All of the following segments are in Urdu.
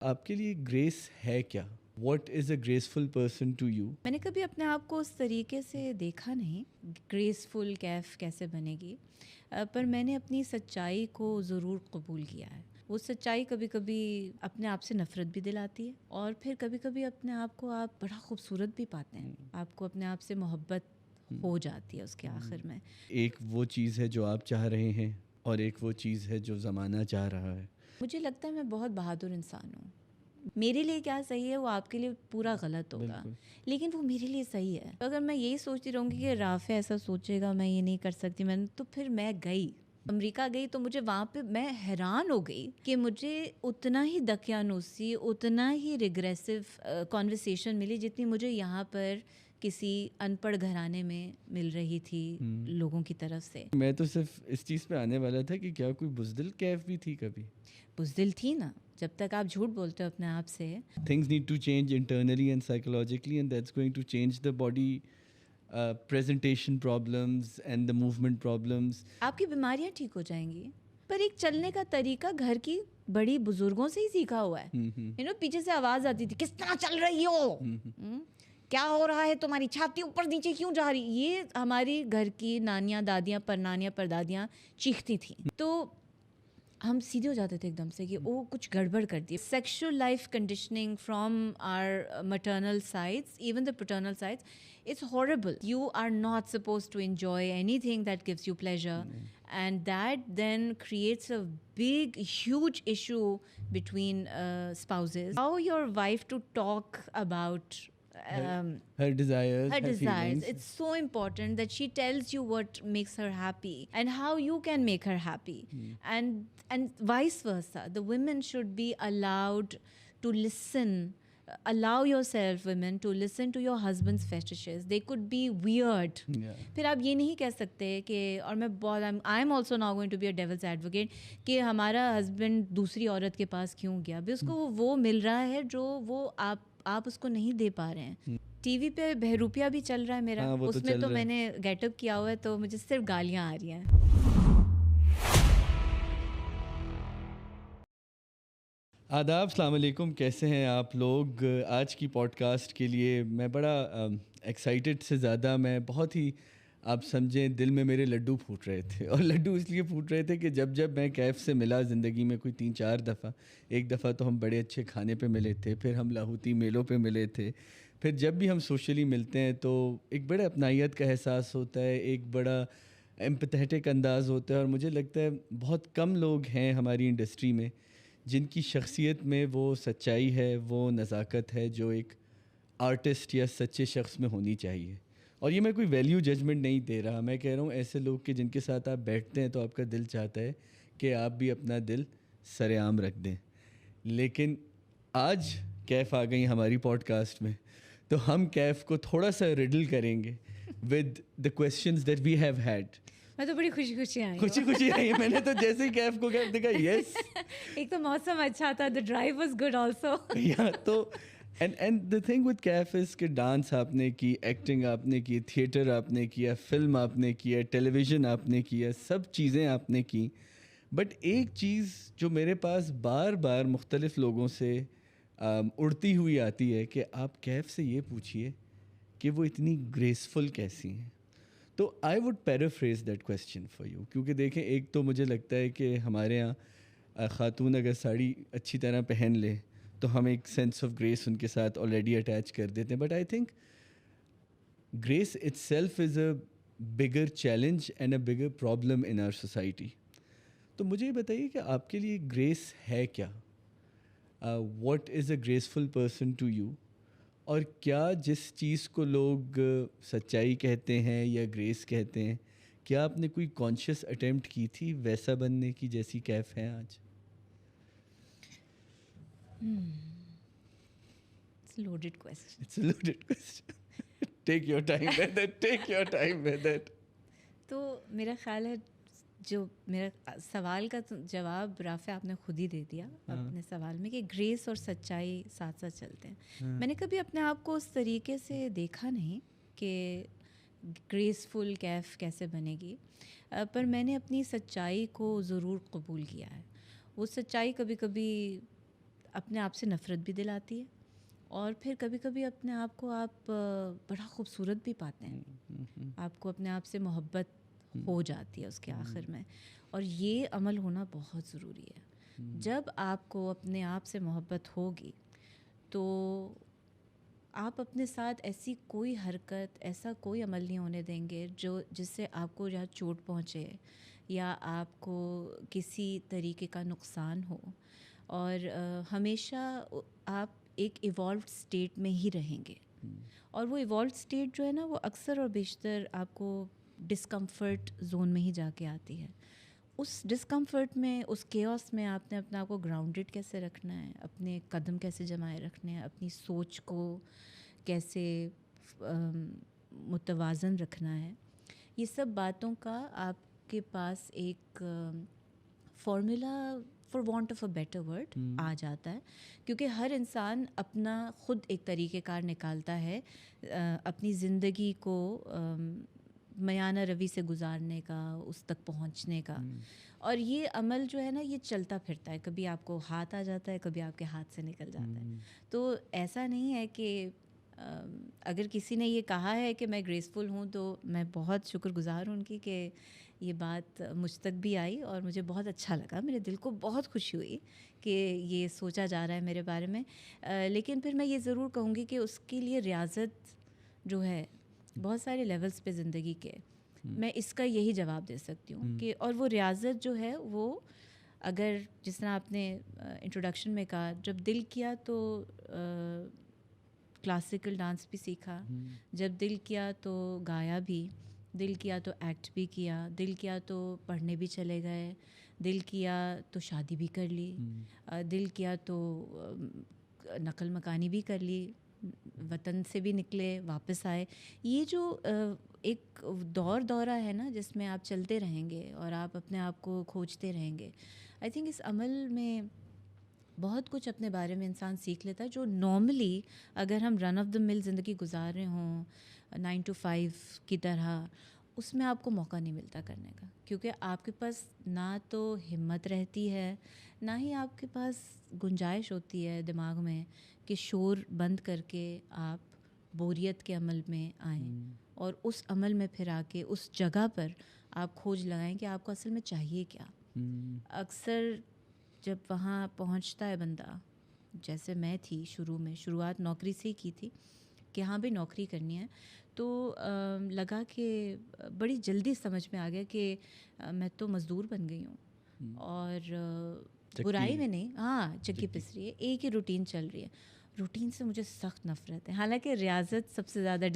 آپ کے لیے گریس ہے کیا؟ What is a graceful person to you? میں نے کبھی اپنے آپ کو اس طریقے سے دیکھا نہیں گریسفل کیف کیسے بنے گی، پر میں نے اپنی سچائی کو ضرور قبول کیا ہے. وہ سچائی کبھی کبھی اپنے آپ سے نفرت بھی دلاتی ہے، اور پھر کبھی کبھی اپنے آپ کو آپ بڑا خوبصورت بھی پاتے ہیں، آپ کو اپنے آپ سے محبت ہو جاتی ہے اس کے آخر میں. ایک وہ چیز ہے جو آپ چاہ رہے ہیں اور ایک وہ چیز ہے جو زمانہ چاہ رہا ہے. مجھے لگتا ہے میں بہت بہادر انسان ہوں. میرے لیے کیا صحیح ہے وہ آپ کے لیے پورا غلط ہوگا، بالکل. لیکن وہ میرے لیے صحیح ہے. اگر میں یہی سوچتی رہوں گی کہ رافع ایسا سوچے گا، میں یہ نہیں کر سکتی، میں تو پھر میں گئی امریکہ گئی تو مجھے وہاں پہ میں حیران ہو گئی کہ مجھے اتنا ہی دقیانوسی، اتنا ہی ریگریسو کانورسیشن ملی جتنی مجھے یہاں پر کسی ان پڑھ گھرانے میں مل رہی تھی لوگوں کی طرف سے. میں تو صرف اس چیز پہ آنے والا تھا کہ کیا کوئی بزدل کیف بھی تھی کبھی؟ بزدل تھی نا، جب تک آپ جھوٹ بولتے ہو اپنے آپ سے. Things need to change internally and psychologically, and that's going to change the body presentation problems and the movement problems. آپ کی بیماریاں ٹھیک ہو جائیں گی، پر ایک چلنے کا طریقہ گھر کی بڑی بزرگوں سے ہی سیکھا ہوا ہے. پیچھے سے آواز آتی تھی، کس طرح چل رہی ہو، کیا ہو رہا ہے، تمہاری چھاتی اوپر نیچے کیوں جا رہی. یہ ہماری گھر کی نانیاں، دادیاں، پرنانیاں، پردادیاں چیختی تھیں. تو ہم سیدھے ہو جاتے تھے ایک دم سے کہ وہ کچھ گڑبڑ کر دی. Sexual life conditioning from our maternal sides, even the paternal sides, it's horrible. You are not supposed to enjoy anything that gives you pleasure, and that then creates a big huge issue between spouses. How your wife to talk about her desires, her desires. feelings. It's so important that she tells you what makes her happy and how you can make her happy. And vice versa. The women should be allowed to listen. Allow yourself, women, to listen to your husband's fetishes. They could be weird. Yeah. پھر آپ یہ نہیں کہہ سکتے کہ، اور میں بہت I am also now going to be a devil's advocate, کہ ہمارا ہسبینڈ دوسری عورت کے پاس کیوں گیا. بھی اس کو وہ مل رہا ہے جو وہ آپ اس کو نہیں دے پا رہے ہیں. ٹی وی پہ بہروپیہ بھی چل رہا ہے میرا، اس میں تو میں نے گیٹ اپ کیا ہوا ہے تو مجھے صرف گالیاں آ رہی ہیں. آداب، السلام علیکم، کیسے ہیں آپ لوگ؟ آج کی پوڈ کاسٹ کے لیے میں بڑا ایکسائٹیڈ سے زیادہ، میں بہت ہی، آپ سمجھیں دل میں میرے لڈو پھوٹ رہے تھے. اور لڈو اس لیے پھوٹ رہے تھے کہ جب میں کیف سے ملا زندگی میں کوئی 3-4 دفعہ، ایک دفعہ تو ہم بڑے اچھے کھانے پہ ملے تھے، پھر ہم لاہوتی میلوں پہ ملے تھے، پھر جب بھی ہم سوشلی ملتے ہیں تو ایک بڑا اپنائیت کا احساس ہوتا ہے، ایک بڑا ایمپتھیٹک انداز ہوتا ہے. اور مجھے لگتا ہے بہت کم لوگ ہیں ہماری انڈسٹری میں جن کی شخصیت میں وہ سچائی ہے، وہ نزاکت ہے جو ایک آرٹسٹ یا سچے شخص میں ہونی چاہیے. اور یہ میں کوئی ویلیو ججمنٹ نہیں دے رہا، میں کہہ رہا ہوں ایسے لوگ کہ جن کے ساتھ آپ بیٹھتے ہیں تو آپ کا دل چاہتا ہے کہ آپ بھی اپنا دل سر عام رکھ دیں. لیکن آج کیف آ گئی ہماری پوڈ کاسٹ میں، تو ہم کیف کو تھوڑا سا ریڈل کریں گے with the questions that we have had. میں تو بڑی خوشی آئی، خوشی آئی. میں نے تو جیسے ہی کیف کو دیکھا، یس. ایک تو موسم اچھا تھا، the drive was good also. تو اینڈ دا تھنگ وتھ کیف از کہ ڈانس آپ نے کی، ایکٹنگ آپ نے کی، تھیٹر آپ نے کیا، فلم آپ نے کیا، ٹیلی ویژن آپ نے کیا، سب چیزیں آپ نے کی. بٹ ایک چیز جو میرے پاس بار بار مختلف لوگوں سے اڑتی ہوئی آتی ہے کہ آپ کیف سے یہ پوچھیے کہ وہ اتنی گریسفل کیسی ہیں. تو I would paraphrase that question for you, کیونکہ دیکھیں ایک تو مجھے لگتا ہے کہ ہمارے یہاں خاتون اگر ساڑی اچھی طرح پہن لے تو ہم ایک سینس آف گریس ان کے ساتھ آلریڈی اٹیچ کر دیتے ہیں. But I think grace itself is a bigger challenge and a bigger problem in our society. تو مجھے یہ بتائیے کہ آپ کے لیے گریس ہے کیا؟ What is a graceful person to you? اور کیا جس چیز کو لوگ سچائی کہتے ہیں یا گریس کہتے ہیں، کیا آپ نے کوئی کانشیس اٹیمپٹ کی تھی ویسا بننے کی جیسی کیف ہے آج؟ It's a loaded question. It's a loaded question. Take your time with it. Take your time with it. تو میرا خیال ہے جو میرا سوال کا جواب رافع آپ نے خود ہی دے دیا اپنے سوال میں، کہ گریس اور سچائی ساتھ ساتھ چلتے ہیں. میں نے کبھی اپنے آپ کو اس طریقے سے دیکھا نہیں کہ گریسفل کیف کیسے بنے گی، پر میں نے اپنی سچائی کو ضرور قبول کیا ہے. وہ سچائی کبھی کبھی اپنے آپ سے نفرت بھی دلاتی ہے، اور پھر کبھی کبھی اپنے آپ کو آپ بڑا خوبصورت بھی پاتے ہیں، آپ کو اپنے آپ سے محبت ہو جاتی ہے اس کے آخر میں. اور یہ عمل ہونا بہت ضروری ہے. جب آپ کو اپنے آپ سے محبت ہوگی تو آپ اپنے ساتھ ایسی کوئی حرکت، ایسا کوئی عمل نہیں ہونے دیں گے جس سے آپ کو یا چوٹ پہنچے یا آپ کو کسی طریقے کا نقصان ہو. اور ہمیشہ آپ ایک ایوالوڈ اسٹیٹ میں ہی رہیں گے. اور وہ ایوالوڈ اسٹیٹ جو ہے نا، وہ اکثر اور بیشتر آپ کو ڈسکمفرٹ زون میں ہی جا کے آتی ہے. اس ڈسکمفرٹ میں، اس کیوس میں آپ نے اپنے آپ کو گراؤنڈڈ کیسے رکھنا ہے، اپنے قدم کیسے جمائے رکھنے ہیں، اپنی سوچ کو کیسے متوازن رکھنا ہے، یہ سب باتوں کا آپ کے پاس ایک formula, for want of a better word, آ جاتا ہے. کیونکہ ہر انسان اپنا خود ایک طریقہ کار نکالتا ہے اپنی زندگی کو میانہ روی سے گزارنے کا، اس تک پہنچنے کا. اور یہ عمل جو ہے نا، یہ چلتا پھرتا ہے. کبھی آپ کو ہاتھ آ جاتا ہے، کبھی آپ کے ہاتھ سے نکل جاتا ہے. تو ایسا نہیں ہے کہ اگر کسی نے یہ کہا ہے کہ میں گریسفل ہوں، تو میں بہت شکر گزار ہوں ان کی کہ یہ بات مجھ تک بھی آئی اور مجھے بہت اچھا لگا. میرے دل کو بہت خوشی ہوئی کہ یہ سوچا جا رہا ہے میرے بارے میں. لیکن پھر میں یہ ضرور کہوں گی کہ اس کے لیے ریاضت جو ہے، بہت سارے لیولز پہ زندگی کے، میں اس کا یہی جواب دے سکتی ہوں کہ، اور وہ ریاضت جو ہے وہ، اگر جس طرح آپ نے انٹروڈکشن میں کہا، جب دل کیا تو کلاسیکل ڈانس بھی سیکھا، جب دل کیا تو گایا بھی، دل کیا تو ایکٹ بھی کیا، دل کیا تو پڑھنے بھی چلے گئے، دل کیا تو شادی بھی کر لی، دل کیا تو نقل مکانی بھی کر لی، وطن سے بھی نکلے، واپس آئے. یہ جو ایک دورہ ہے نا، جس میں آپ چلتے رہیں گے اور آپ اپنے آپ کو کھوجتے رہیں گے. آئی تھنک اس عمل میں بہت کچھ اپنے بارے میں انسان سیکھ لیتا ہے، جو نارملی اگر ہم رن آف دا مل زندگی گزار رہے ہوں 9 to 5 کی طرح، اس میں آپ کو موقع نہیں ملتا کرنے کا. کیونکہ آپ کے پاس نہ تو ہمت رہتی ہے، نہ ہی آپ کے پاس گنجائش ہوتی ہے دماغ میں کہ شور بند کر کے آپ بوریت کے عمل میں آئیں اور اس عمل میں پھر آ کے اس جگہ پر آپ کھوج لگائیں کہ آپ کو اصل میں چاہیے کیا. اکثر جب وہاں پہنچتا ہے بندہ، جیسے میں تھی شروعات نوکری سے ہی کی تھی کہ ہاں بھائی نوکری کرنی ہے، تو لگا کہ بڑی جلدی سمجھ میں آ گیا کہ میں تو مزدور بن گئی ہوں، اور برائی میں نہیں، ہاں چکی پس رہی ہے، ایک ہی روٹین چل رہی ہے. روٹین سے مجھے سخت نفرت ہے، حالانکہ ریاضت سب سے زیادہ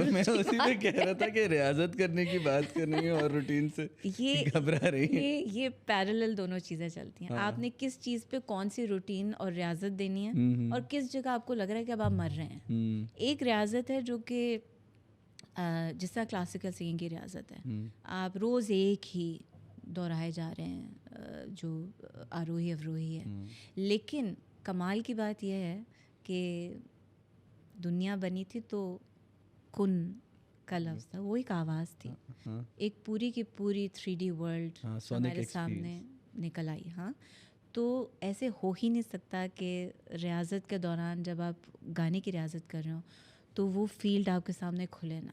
میں اسی پہ کہہ رہا تھا کہ ریاضت کرنے کی بات کر رہی ہیں اور روٹین سے گھبرا رہی ہیں. یہ پیرالل دونوں چیزیں چلتی ہیں. آپ نے کس چیز پہ کون سی روٹین اور ریاضت دینی ہے، اور کس جگہ آپ کو لگ رہا ہے کہ اب آپ مر رہے ہیں. ایک ریاضت ہے جو کہ جس طرح کلاسیکل سنگنگ کی ریاضت ہے، آپ روز ایک ہی دہرائے جا رہے ہیں جو آروہی افروہی ہے. لیکن کمال کی بات یہ ہے کہ دنیا بنی تھی تو کن کا لفظ تھا، وہ ایک آواز تھی، ایک پوری کی پوری 3D ورلڈ ہمارے سامنے نکل آئی. ہاں، تو ایسے ہو ہی نہیں سکتا کہ ریاضت کے دوران جب آپ گانے کی ریاضت کر رہے ہو تو وہ فیلڈ آپ کے سامنے کھلے نا.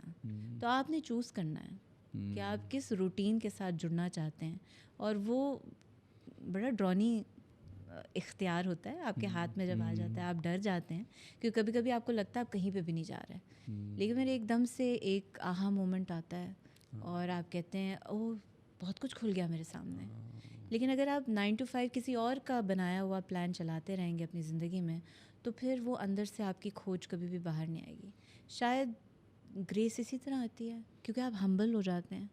تو آپ نے چوز کرنا ہے کہ آپ کس روٹین کے ساتھ جڑنا چاہتے ہیں، اور وہ بڑا ڈرونی اختیار ہوتا ہے آپ کے ہاتھ میں جب آ جاتا ہے. آپ ڈر جاتے ہیں کیونکہ کبھی کبھی آپ کو لگتا ہے آپ کہیں پہ بھی نہیں جا رہے ہیں، لیکن میرے ایک دم سے ایک آہا مومنٹ آتا ہے اور آپ کہتے ہیں اوہ بہت کچھ کھل گیا میرے سامنے. لیکن اگر آپ 9 to 5 کسی اور کا بنایا ہوا پلان چلاتے رہیں گے اپنی زندگی میں، تو پھر وہ اندر سے آپ کی کھوج کبھی بھی باہر نہیں آئے گی. شاید گریس اسی طرح آتی ہے کیونکہ آپ ہمبل ہو جاتے ہیں.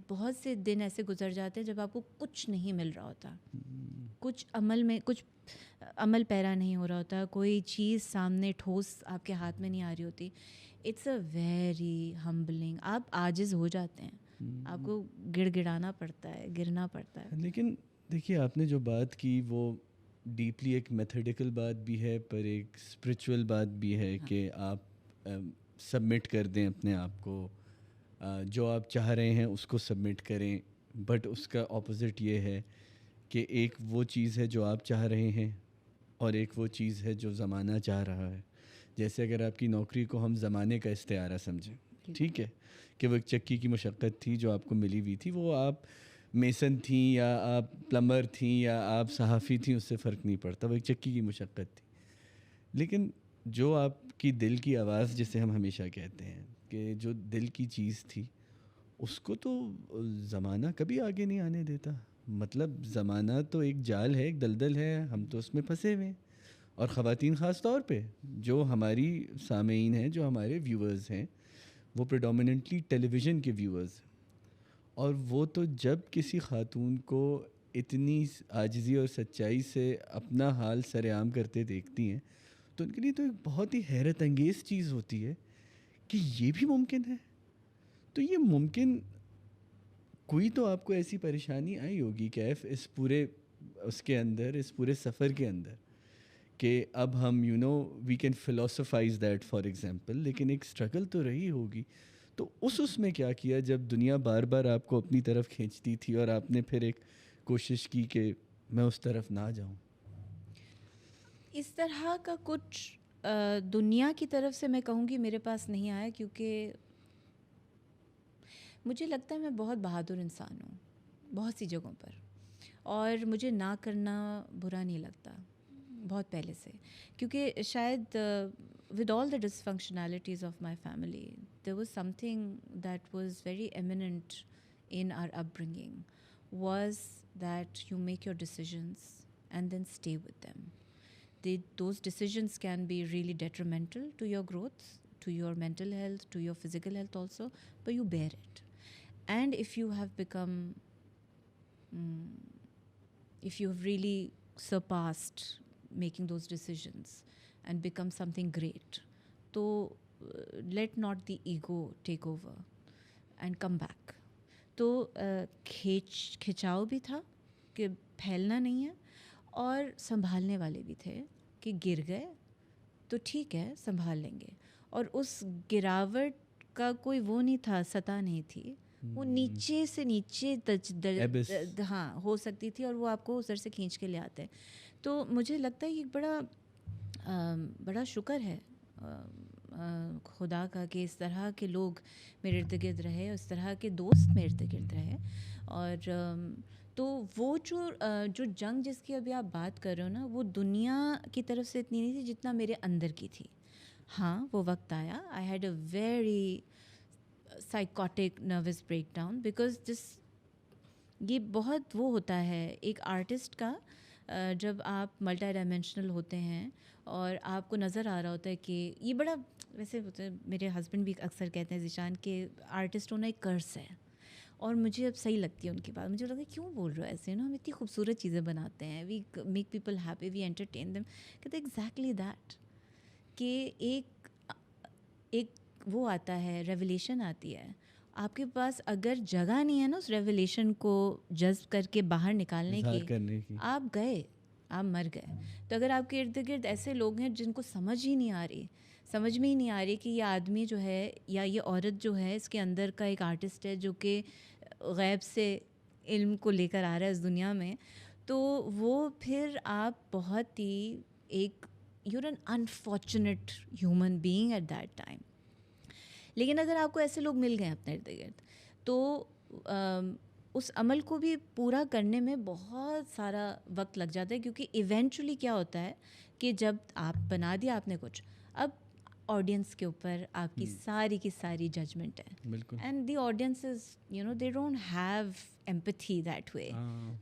بہت سے دن ایسے گزر جاتے ہیں جب آپ کو کچھ نہیں مل رہا ہوتا، کچھ عمل پیرا نہیں ہو رہا ہوتا، کوئی چیز سامنے ٹھوس آپ کے ہاتھ میں نہیں آ رہی ہوتی. It's a very humbling. آپ عاجز ہو جاتے ہیں، آپ کو گڑ گڑانا پڑتا ہے، گرنا پڑتا ہے. لیکن دیکھیے آپ نے جو بات کی وہ ڈیپلی ایک میتھڈیکل بات بھی ہے، پر ایک اسپریچول بات بھی ہے کہ آپ سبمٹ کر دیں اپنے آپ کو، جو آپ چاہ رہے ہیں اس کو سبمٹ کریں. بٹ اس کا اپوزٹ یہ ہے کہ ایک وہ چیز ہے جو آپ چاہ رہے ہیں اور ایک وہ چیز ہے جو زمانہ چاہ رہا ہے. جیسے اگر آپ کی نوکری کو ہم زمانے کا استعارہ سمجھیں, ٹھیک ہے, کہ وہ ایک چکی کی مشقت تھی جو آپ کو ملی ہوئی تھی, وہ آپ میسن تھیں یا آپ پلمبر تھیں یا آپ صحافی تھیں, اس سے فرق نہیں پڑتا, وہ ایک چکی کی مشقت تھی. لیکن جو آپ کی دل کی آواز جسے ہم ہمیشہ کہتے ہیں کہ جو دل کی چیز تھی, اس کو تو زمانہ کبھی آگے نہیں آنے دیتا. مطلب زمانہ تو ایک جال ہے, ایک دلدل ہے, ہم تو اس میں پھنسے ہوئے ہیں. اور خواتین خاص طور پہ جو ہماری سامعین ہیں, جو ہمارے ویورز ہیں, وہ پریڈومیننٹلی ٹیلی ویژن کے ویورز ہیں. اور وہ تو جب کسی خاتون کو اتنی عاجزی اور سچائی سے اپنا حال سر عام کرتے دیکھتی ہیں, تو ان کے لیے تو ایک بہت ہی حیرت انگیز چیز ہوتی ہے کہ یہ بھی ممکن ہے. تو یہ ممکن, کوئی تو آپ کو ایسی پریشانی آئی ہوگی کیف اس پورے اس کے اندر, اس پورے سفر کے اندر, کہ اب ہم we can philosophize that for example, لیکن ایک اسٹرگل تو رہی ہوگی. تو اس میں کیا کیا جب دنیا بار بار آپ کو اپنی طرف کھینچتی تھی اور آپ نے پھر ایک کوشش کی کہ میں اس طرف نہ جاؤں؟ اس طرح کا کچھ دنیا کی طرف سے میں کہوں گی میرے پاس نہیں آیا, کیونکہ مجھے لگتا ہے میں بہت بہادر انسان ہوں بہت سی جگہوں پر, اور مجھے نہ کرنا برا نہیں لگتا بہت پہلے سے, کیونکہ شاید with all the dysfunctionalities of my family there was something that was very eminent in our upbringing, was that you make your decisions and then stay with them. Those decisions can be really detrimental to your growth, to your mental health, to your physical health also, but you bear it. And if you have become, if you have really surpassed making those decisions and become something great, so let not the ego take over and come back. تو کھچاؤ بھی تھا کہ پھیلنا نہیں ہے, اور سنبھالنے والے بھی تھے کہ گر گئے تو ٹھیک ہے سنبھال لیں گے. اور اس گراوٹ کا کوئی وہ نہیں تھا, سطح نہیں تھی, وہ نیچے سے نیچے ہاں ہو سکتی تھی, اور وہ آپ کو ادھر سے کھینچ کے لے آتے ہیں. تو مجھے لگتا ہے یہ بڑا شکر ہے خدا کا کہ اس طرح کے لوگ میرے ارد گرد رہے, اس طرح کے دوست میرے ارد گرد رہے. اور تو وہ جو جنگ جس کی ابھی آپ بات کر رہے ہو نا, وہ دنیا کی طرف سے اتنی نہیں تھی جتنا میرے اندر کی تھی. ہاں وہ وقت آیا, آئی had a very psychotic nervous break down, because یہ بہت وہ ہوتا ہے ایک آرٹسٹ کا, جب آپ ملٹی ڈائمینشنل ہوتے ہیں اور آپ کو نظر آ رہا ہوتا ہے کہ یہ بڑا, ویسے ہوتا ہے, میرے ہسبینڈ بھی اکثر کہتے ہیں ذیشان کہ آرٹسٹ ہونا ایک کرس ہے, اور مجھے اب صحیح لگتی ہے ان کی بات. مجھے لگا کیوں بول رہے ہو ایسے, ہم اتنی خوبصورت چیزیں بناتے ہیں, we make people happy, we entertain them. کہتے ایگزیکٹلی دیٹ, کہ ایک وہ آتا ہے, ریولیشن آتی ہے آپ کے پاس, اگر جگہ نہیں ہے نا اس ریولیشن کو جذب کر کے باہر نکالنے کی, آپ گئے, آپ مر گئے. تو اگر آپ کے ارد گرد ایسے لوگ ہیں جن کو سمجھ میں ہی نہیں آ رہی کہ یہ آدمی جو ہے یا یہ عورت جو ہے اس کے اندر کا ایک آرٹسٹ ہے جو کہ غیب سے علم کو لے کر آ رہا ہے اس دنیا میں, تو وہ پھر آپ بہت ہی ایک you are an unfortunate human being at that time. لیکن اگر آپ کو ایسے لوگ مل گئے اپنے ارد گرد, تو اس عمل کو بھی پورا کرنے میں بہت سارا وقت لگ جاتا ہے, کیونکہ ایونچولی کیا ہوتا ہے کہ جب آپ بنا دیا آپ نے کچھ, اب آڈینس کے اوپر آپ کی ساری ججمنٹ ہے, and the audience is they don't have empathy that way.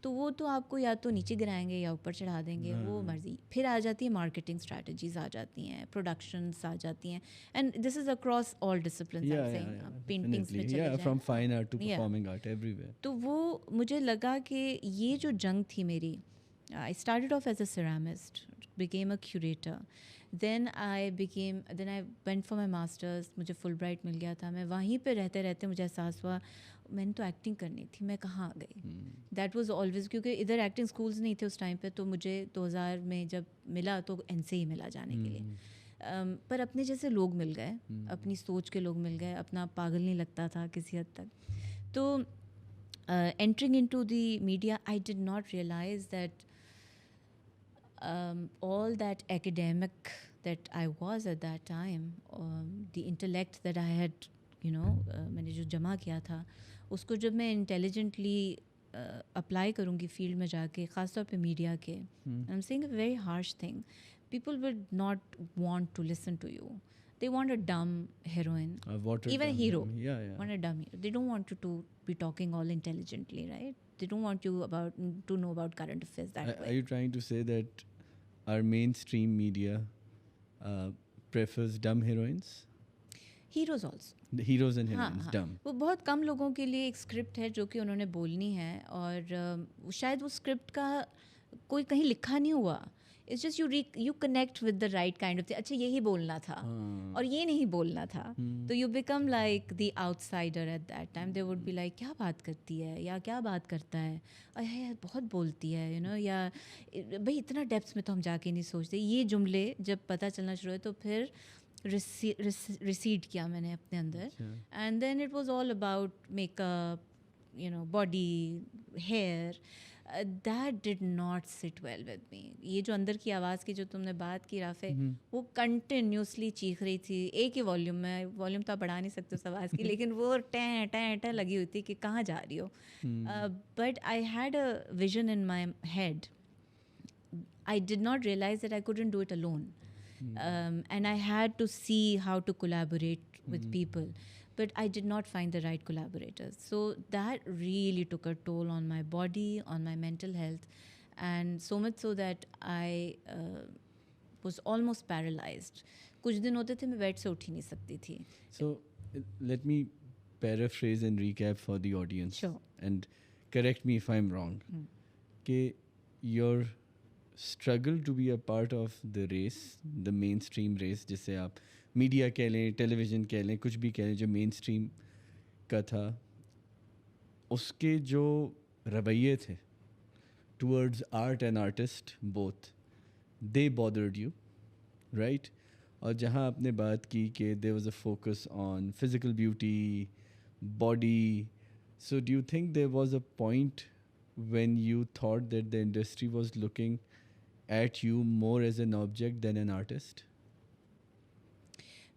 تو وہ تو آپ کو یا تو نیچے گرائیں گے یا اوپر چڑھا دیں گے, وہ مرضی. پھر آ جاتی ہے مارکیٹنگ اسٹریٹجیز, آ جاتی ہیں پروڈکشنس, آ جاتی ہیں, and this is across all disciplines, paintings میں چلے جائیں, from fine art to performing art everywhere. تو وہ مجھے لگا کہ یہ جو جنگ تھی میری, I started off as a ceramist, became a curator, then I went for my masters, مجھے فل برائٹ مل گیا تھا. میں وہیں پہ رہتے رہتے مجھے احساس ہوا میں نے تو ایکٹنگ کرنی تھی, میں کہاں آ گئی. دیٹ واز آلویز, کیونکہ ادھر ایکٹنگ اسکولز نہیں تھے اس ٹائم پہ, تو مجھے 2000 میں جب ملا تو این سے ہی ملا جانے کے لیے. پر اپنے جیسے لوگ مل گئے, اپنی سوچ کے لوگ مل گئے, اپنا پاگل نہیں لگتا تھا کسی حد تک. تو entering into the media, I did not realize that all that academic that I was at that time, the intellect that I had, میں نے جو جمع کیا تھا اس کو جب میں انٹیلیجنٹلی اپلائی کروں گی فیلڈ میں جا کے, خاص طور پہ میڈیا کے, I am seeing a very harsh thing, people would not want to listen to you. They want a dumb heroine, even a hero. Want a dumb hero. They don't want you to be talking all intelligently, right? They don't want you to know about current affairs that way. Are you trying to say that our mainstream media prefers dumb heroines? Heroes also. The heroes and heroines dumb. وہ بہت کم لوگوں کے لیے ایک اسکرپٹ ہے جو کہ انہوں نے بولنی ہے, اور شاید وہ اسکرپٹ کا کوئی کہیں لکھا نہیں ہوا. It's just you connect with the right kind of thing. اچھا یہی بولنا تھا اور یہ نہیں بولنا تھا, تو you become like the outsider at that time. They would be like کیا بات کرتی ہے یا کیا بات کرتا ہے, بہت بولتی ہے, یا بھائی اتنا ڈیپتھس میں تو ہم جا کے نہیں سوچتے. یہ جملے جب پتہ چلنا شروع ہوئے تو پھر ریسیڈ کیا میں نے اپنے اندر, and then it was all about make up, body, hair. That did not sit well with me. یہ جو اندر کی آواز کی جو تم نے بات کی رافع, وہ کنٹینیوسلی چیخ رہی تھی ایک ہی والیوم میں. والیوم تو آپ بڑھا نہیں سکتے اس آواز کی, لیکن وہ ٹیں ٹیں ٹیں لگی ہوئی تھی کہ کہاں جا رہی ہو. But I had a vision in my head. I did not realize that I couldn't do it alone. And I had to see how to collaborate with people. But I did not find the right collaborators. So that really took a toll on my body, on my mental health, and so much so that I was almost paralyzed. کچھ دن ہوتے تھے میں بیڈ سے اٹھ ہی نہیں سکتی تھی. So let me paraphrase and recap for the audience. Sure. And correct me if I'm wrong. کہ your struggle to be a part of the race, the mainstream race, جسے آپ میڈیا کہہ لیں, ٹیلی ویژن کہہ لیں, کچھ بھی کہہ لیں, جو مین اسٹریم کا تھا, اس کے جو رویے تھے towards art and artist both, they bothered you, right. اور جہاں آپ نے بات کی کہ there was a focus on physical beauty, body, so do you think there was a point when you thought that the industry was looking at you more as an object than an artist?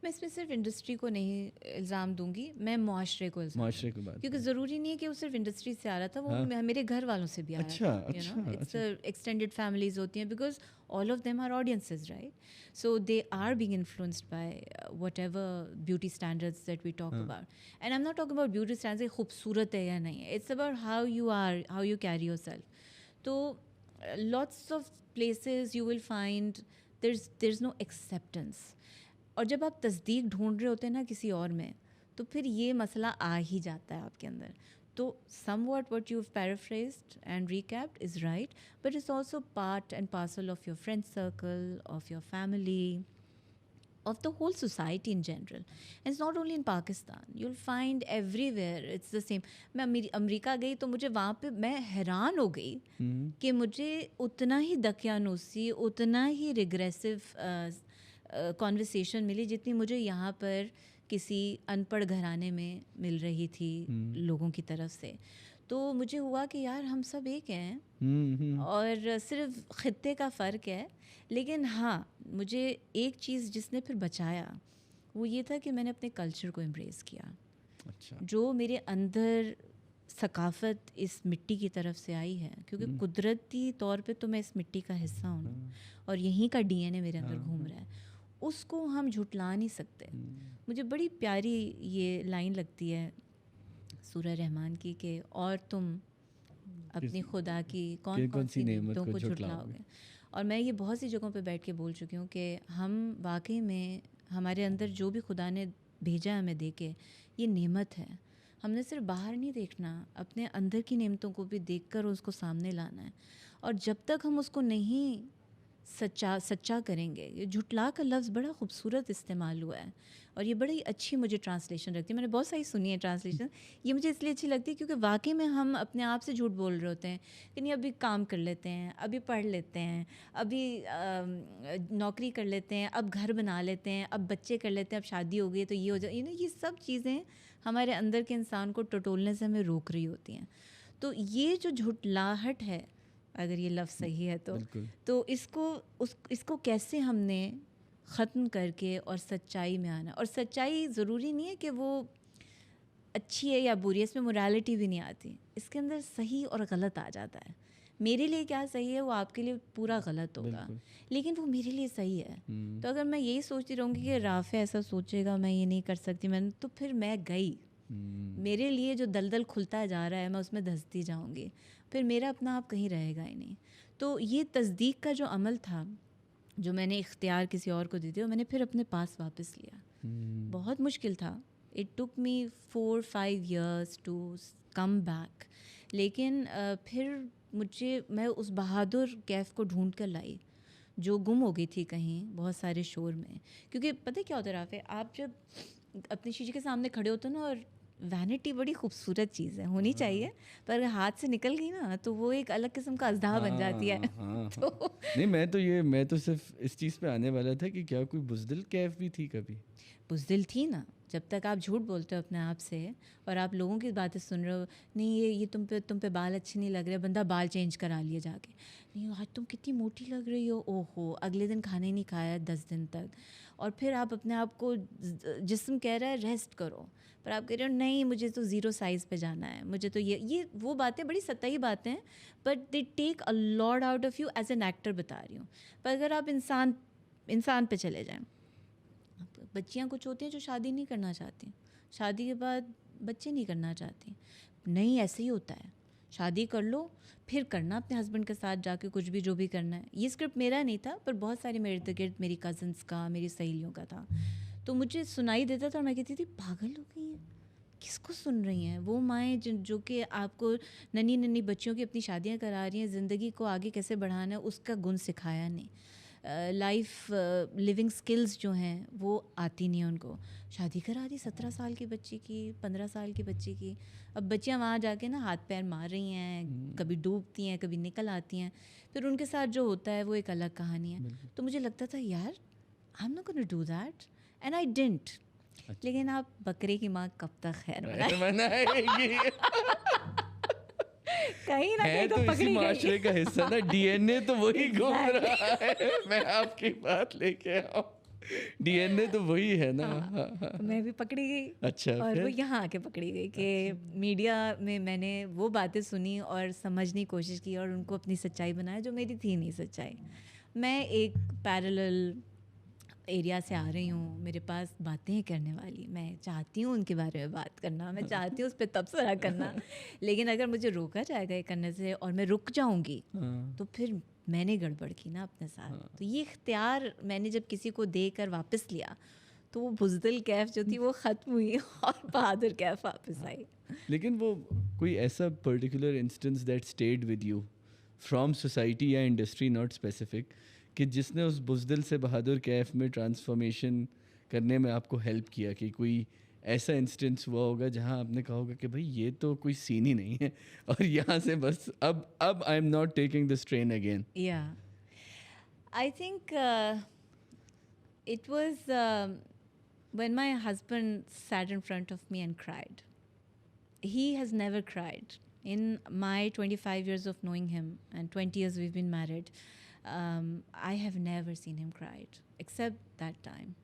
میں اس میں صرف انڈسٹری کو نہیں الزام دوں گی, میں معاشرے کو معاشرے کو بات, کیونکہ ضروری نہیں ہے کہ وہ صرف انڈسٹری سے آ رہا تھا, وہ میرے گھر والوں سے بھی آ رہا تھا. اٹس ایکسٹینڈیڈ فیملیز ہوتی ہیں, because all of them are audiences, right? So they are being influenced by whatever beauty standards that we talk about. And I'm not talking about beauty standards خوبصورت ہے یا نہیں, it's about how you are, how you carry yourself. So lots of places you will find there's no acceptance. اور جب آپ تصدیق ڈھونڈ رہے ہوتے ہیں نا کسی اور میں, تو پھر یہ مسئلہ آ ہی جاتا ہے آپ کے اندر. تو somewhat you paraphrased and recapped is right, but it's also part and parcel of your friend circle, of your family, of the whole society in general. It's not only in Pakistan, you will find everywhere it's the same. میں امریکہ گئی تو مجھے وہاں پہ میں حیران ہو گئی کہ مجھے اتنا ہی دقیانوسی, اتنا ہی ریگریسو کانورسیشن ملی جتنی مجھے یہاں پر کسی ان پڑھ گھرانے میں مل رہی تھی لوگوں کی طرف سے. تو مجھے ہوا کہ یار ہم سب ایک ہیں, اور صرف خطے کا فرق ہے. لیکن ہاں مجھے ایک چیز جس نے پھر بچایا وہ یہ تھا کہ میں نے اپنے کلچر کو امبریس کیا. جو میرے اندر ثقافت اس مٹی کی طرف سے آئی ہے, کیونکہ قدرتی طور پہ تو میں اس مٹی کا حصہ ہوں اور یہیں کا ڈی این اے میرے اندر گھوم رہا ہے, اس کو ہم جھٹلا نہیں سکتے. مجھے بڑی پیاری یہ لائن لگتی ہے سورہ رحمان کی کہ اور تم اپنی خدا کی کون سی نعمتوں کو جھٹلاؤ گے. اور میں یہ بہت سی جگہوں پہ بیٹھ کے بول چکی ہوں کہ ہم واقعی میں ہمارے اندر جو بھی خدا نے بھیجا ہمیں دے کے, یہ نعمت ہے. ہم نے صرف باہر نہیں دیکھنا, اپنے اندر کی نعمتوں کو بھی دیکھ کر اس کو سامنے لانا ہے. اور جب تک ہم اس کو نہیں سچا کریں گے, یہ جھٹلا کا لفظ بڑا خوبصورت استعمال ہوا ہے, اور یہ بڑی اچھی مجھے ٹرانسلیشن لگتی ہے. میں نے بہت ساری سنی ہے ٹرانسلیشن, یہ مجھے اس لیے اچھی لگتی ہے کیونکہ واقعی میں ہم اپنے آپ سے جھوٹ بول رہے ہوتے ہیں کہ نہیں ابھی کام کر لیتے ہیں, ابھی پڑھ لیتے ہیں, ابھی نوکری کر لیتے ہیں, اب گھر بنا لیتے ہیں, اب بچے کر لیتے ہیں, اب شادی ہو گئی تو یہ ہو جائے. یہ سب چیزیں ہمارے اندر کے انسان کو ٹٹولنے سے ہمیں روک رہی ہوتی ہیں. تو یہ جو جھٹلاہٹ ہے اگر یہ لفظ صحیح ہے بالکل. تو اس کو کیسے ہم نے ختم کر کے اور سچائی میں آنا. اور سچائی ضروری نہیں ہے کہ وہ اچھی ہے یا بری ہے, اس میں مورالٹی بھی نہیں آتی, اس کے اندر صحیح اور غلط آ جاتا ہے. میرے لیے کیا صحیح ہے وہ آپ کے لیے پورا غلط ہوگا, لیکن وہ میرے لیے صحیح ہے. تو اگر میں یہی سوچتی رہوں گی کہ رافع ایسا سوچے گا, میں یہ نہیں کر سکتی, تو پھر میں گئی, میرے لیے جو دلدل کھلتا جا رہا ہے میں اس میں دھستی جاؤں گی, پھر میرا اپنا آپ کہیں رہے گا ہی نہیں. تو یہ تصدیق کا جو عمل تھا جو میں نے اختیار کسی اور کو دی تھی, اور میں نے پھر اپنے پاس واپس لیا. بہت مشکل تھا, it took me 4-5 years to come back, لیکن پھر میں اس بہادر کیف کو ڈھونڈ کر لائی جو گم ہو گئی تھی کہیں بہت سارے شور میں. کیونکہ پتہ کیا ہوتا ہے رافع, آپ جب اپنے شیشے کے سامنے کھڑے ہوتے ہیں نا, اور وینٹی بڑی خوبصورت چیز ہے, ہونی چاہیے, پر اگر ہاتھ سے نکل گئی نا تو وہ ایک الگ قسم کا ازدہا بن جاتی ہے. نہیں, میں تو صرف اس چیز پہ آنے والا تھا کہ کیا کوئی بزدل کیف بھی تھی کبھی؟ بزدل تھی نا, جب تک آپ جھوٹ بولتے ہو اپنے آپ سے اور آپ لوگوں کی باتیں سن رہے ہو, نہیں یہ تم پہ بال اچھے نہیں لگ رہے, بندہ بال چینج کرا لیے جا کے, نہیں آج تم کتنی موٹی لگ رہی ہو, او ہو اگلے دن کھانا ہی نہیں کھایا 10 دن تک, اور پھر آپ اپنے آپ کو جسم کہہ رہا ہے ریسٹ کرو, پر آپ کہہ رہے ہو نہیں مجھے تو 0 سائز پہ جانا ہے, مجھے تو یہ وہ باتیں بڑی سطحی باتیں ہیں, but they take a lot out of you. As an actor بتا رہی ہوں, پر اگر آپ انسان پہ چلے جائیں, بچیاں کچھ ہوتی ہیں جو شادی نہیں کرنا چاہتی, شادی کے بعد بچے نہیں کرنا چاہتی, نہیں ایسے ہی ہوتا ہے, شادی کر لو پھر کرنا اپنے ہسبینڈ کے ساتھ جا کے کچھ بھی جو بھی کرنا ہے. یہ اسکرپٹ میرا نہیں تھا, پر بہت ساری میرے ارد گرد میری کزنس کا, میری سہیلیوں کا تھا, تو مجھے سنائی دیتا تھا اور میں کہتی تھی پاگل ہو گئی ہیں, کس کو سن رہی ہیں. وہ مائیں جو کہ آپ کو ننھی بچیوں کی اپنی شادیاں کرا رہی ہیں, زندگی کو آگے کیسے بڑھانا ہے اس کا گن سکھایا نہیں, لائف لیونگ سکلز جو ہیں وہ آتی نہیں ہیں ان کو, شادی کرا دی 17 سال کی بچی کی, 15 سال کی بچی کی. اب بچیاں وہاں جا کے نا ہاتھ پیر مار رہی ہیں, کبھی ڈوبتی ہیں کبھی نکل آتی ہیں, پھر ان کے ساتھ جو ہوتا ہے وہ ایک الگ کہانی ہے. تو مجھے لگتا تھا یار آئی am not gonna do that, and I didn't. لیکن آپ بکرے کی ماں کب تک خیر منائے گی, کہیں نہ کہیں تو پکڑی معاشرے کا حصہ نا, ڈی این اے تو وہی گھوم رہا ہے. میں آپ کی بات لے کے آؤں, ڈی این اے تو وہی ہے نا. میں بھی پکڑی گئی. اچھا, اور وہ یہاں آ کے پکڑی گئی کہ میڈیا میں نے وہ باتیں سنی اور سمجھنے کی کوشش کی اور ان کو اپنی سچائی بنایا جو میری تھی نہیں سچائی. میں ایک پیرلل ایریا سے آ رہی ہوں, میرے پاس باتیں کرنے والی, میں چاہتی ہوں ان کے بارے میں بات کرنا, میں چاہتی ہوں اس پہ تبصرہ کرنا, لیکن اگر مجھے روکا جائے گا یہ کرنے سے اور میں رک جاؤں گی تو پھر میں نے گڑبڑ کی نا اپنے ساتھ. تو یہ اختیار میں نے جب کسی کو دے کر واپس لیا تو وہ بزدل کیف جو تھی وہ ختم ہوئی اور بہادر کیف واپس آئی. لیکن وہ کوئی ایسا particular instance that stayed with you from society یا انڈسٹری, ناٹ اسپیسیفک, کہ جس نے اس بزدل سے بہادر کیف میں ٹرانسفارمیشن کرنے میں آپ کو ہیلپ کیا, کہ کوئی ایسا انسٹنس ہوا ہوگا جہاں آپ نے کہا ہوگا کہ بھائی یہ تو کوئی سین ہی نہیں ہے اور یہاں سے بس اب I am not taking this train again. یا I think it was when my husband sat in front of me and cried. He has never cried. In my 25 years of knowing him and 20 years we've been married, I have never seen him cried except that time.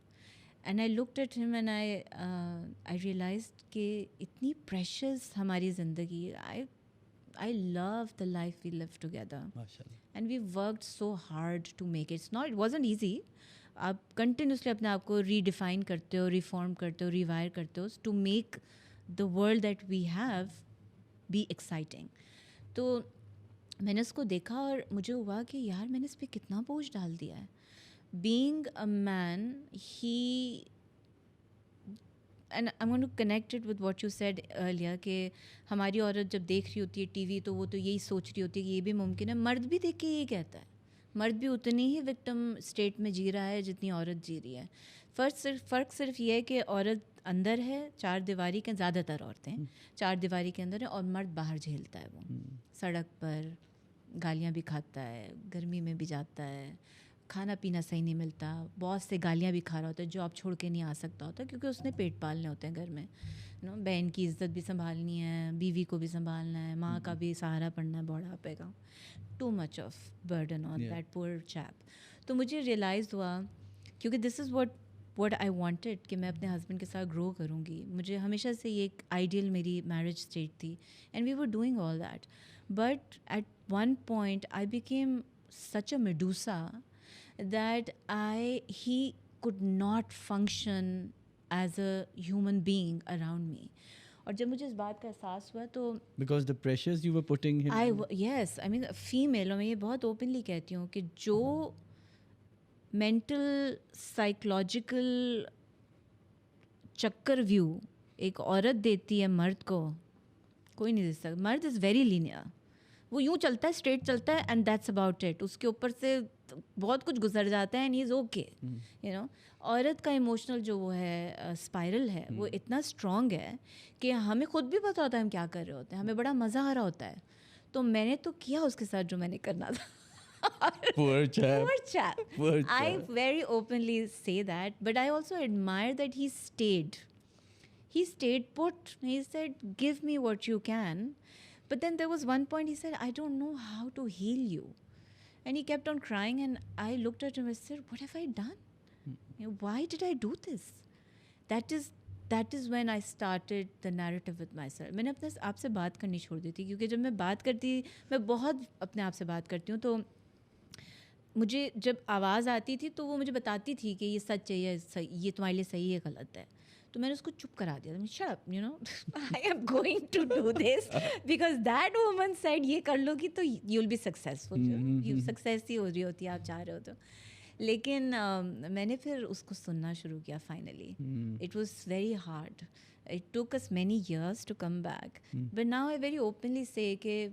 And I looked at him and I realized کہ اتنی precious ہماری زندگی. I love the life we live together. And we worked so hard to make it. It wasn't easy. آپ کنٹینیوسلی اپنے آپ کو ری ڈیفائن کرتے ہو, ریفارم کرتے ہو, ریوائر کرتے ہو to make the world that we have be exciting. تو میں نے اس کو دیکھا اور مجھے ہوا کہ یار میں نے اس پہ کتنا بوجھ ڈال دیا ہے. Being a man, he and I want to connect it with what you said earlier کہ ہماری عورت جب دیکھ رہی ہوتی ہے ٹی وی تو وہ تو یہی سوچ رہی ہوتی ہے کہ یہ بھی ممکن ہے. مرد بھی دیکھ کے یہی کہتا ہے, مرد بھی اتنی ہی وکٹم اسٹیٹ میں جی رہا ہے جتنی عورت جی رہی ہے. فرق صرف یہ ہے کہ عورت اندر ہے 4 دیواری کے, زیادہ تر عورتیں 4 دیواری کے اندر ہیں, اور مرد باہر جھیلتا ہے, وہ سڑک پر گالیاں بھی کھاتا ہے, گرمی میں بھی جاتا ہے, کھانا پینا صحیح نہیں ملتا, بہت سے گالیاں بھی کھا رہا ہوتا ہے, جاب چھوڑ کے نہیں آ سکتا ہوتا کیونکہ اس نے پیٹ پالنے ہوتے ہیں گھر میں, بہن کی عزت بھی سنبھالنی ہے, بیوی کو بھی سنبھالنا ہے, ماں کا بھی سہارا پڑنا ہے بڑھاپے کا. Too much of burden on that پور چیپ. تو مجھے ریئلائز ہوا, کیونکہ دس از واٹ آئی وانٹیڈ کہ میں اپنے ہسبینڈ کے ساتھ گرو کروں گی. مجھے ہمیشہ سے یہ ایک آئیڈیل میری میرج اسٹیج تھی, and we were doing all that. But at one point I became such a Medusa that he could not function as a human being around me. اور جب مجھے اس بات کا احساس ہوا تو because the pressures you were putting him yes, I mean female, اور میں یہ بہت اوپنلی کہتی ہوں کہ جو مینٹل سائیکولوجیکل چکر ویو ایک عورت دیتی ہے مرد کو, کوئی نہیں دے سکتا. مرد از ویری لینئر, وہ یوں چلتا ہے, اسٹریٹ چلتا ہے, اینڈ دیٹس اباؤٹ اٹ. اس کے اوپر سے بہت کچھ گزر جاتا ہے, and he is okay, you know. عورت کا ایموشنل جو وہ ہے اسپائرل ہے, وہ اتنا اسٹرانگ ہے کہ ہمیں خود بھی پتہ ہوتا ہے ہم کیا کر رہے ہوتے ہیں, ہمیں بڑا مزہ آ رہا ہوتا ہے. تو میں نے تو کیا اس کے ساتھ جو میں نے کرنا تھا. poor chap. I very openly say that, but I also admire that he stayed put. He said, give me what you can. But then there was one point he said, I don't know how to heal you. And he kept on crying, and I looked at him and said, what have I done? You know, why did I do this? That is when I started the narrative with myself. میں نے اپنے آپ سے بات کرنی چھوڑ دی تھی, کیونکہ جب میں بات کرتی, میں بہت اپنے آپ سے بات کرتی ہوں, تو مجھے جب آواز آتی تھی تو وہ مجھے بتاتی تھی کہ یہ سچ ہے, یہ تمہارے لیے صحیح ہے, غلط ہے. تو میں نے اس کو چپ کرا دیا. Shut up, you know, I am going to do this because that woman said یہ کر لو گی تو you will be successful. Success ہی ہو رہی ہوتی ہے, آپ چاہ رہے ہو تو. لیکن میں نے پھر اس کو سننا شروع کیا. Finally it was very hard. It took us many years to come back, but now I very openly say کہ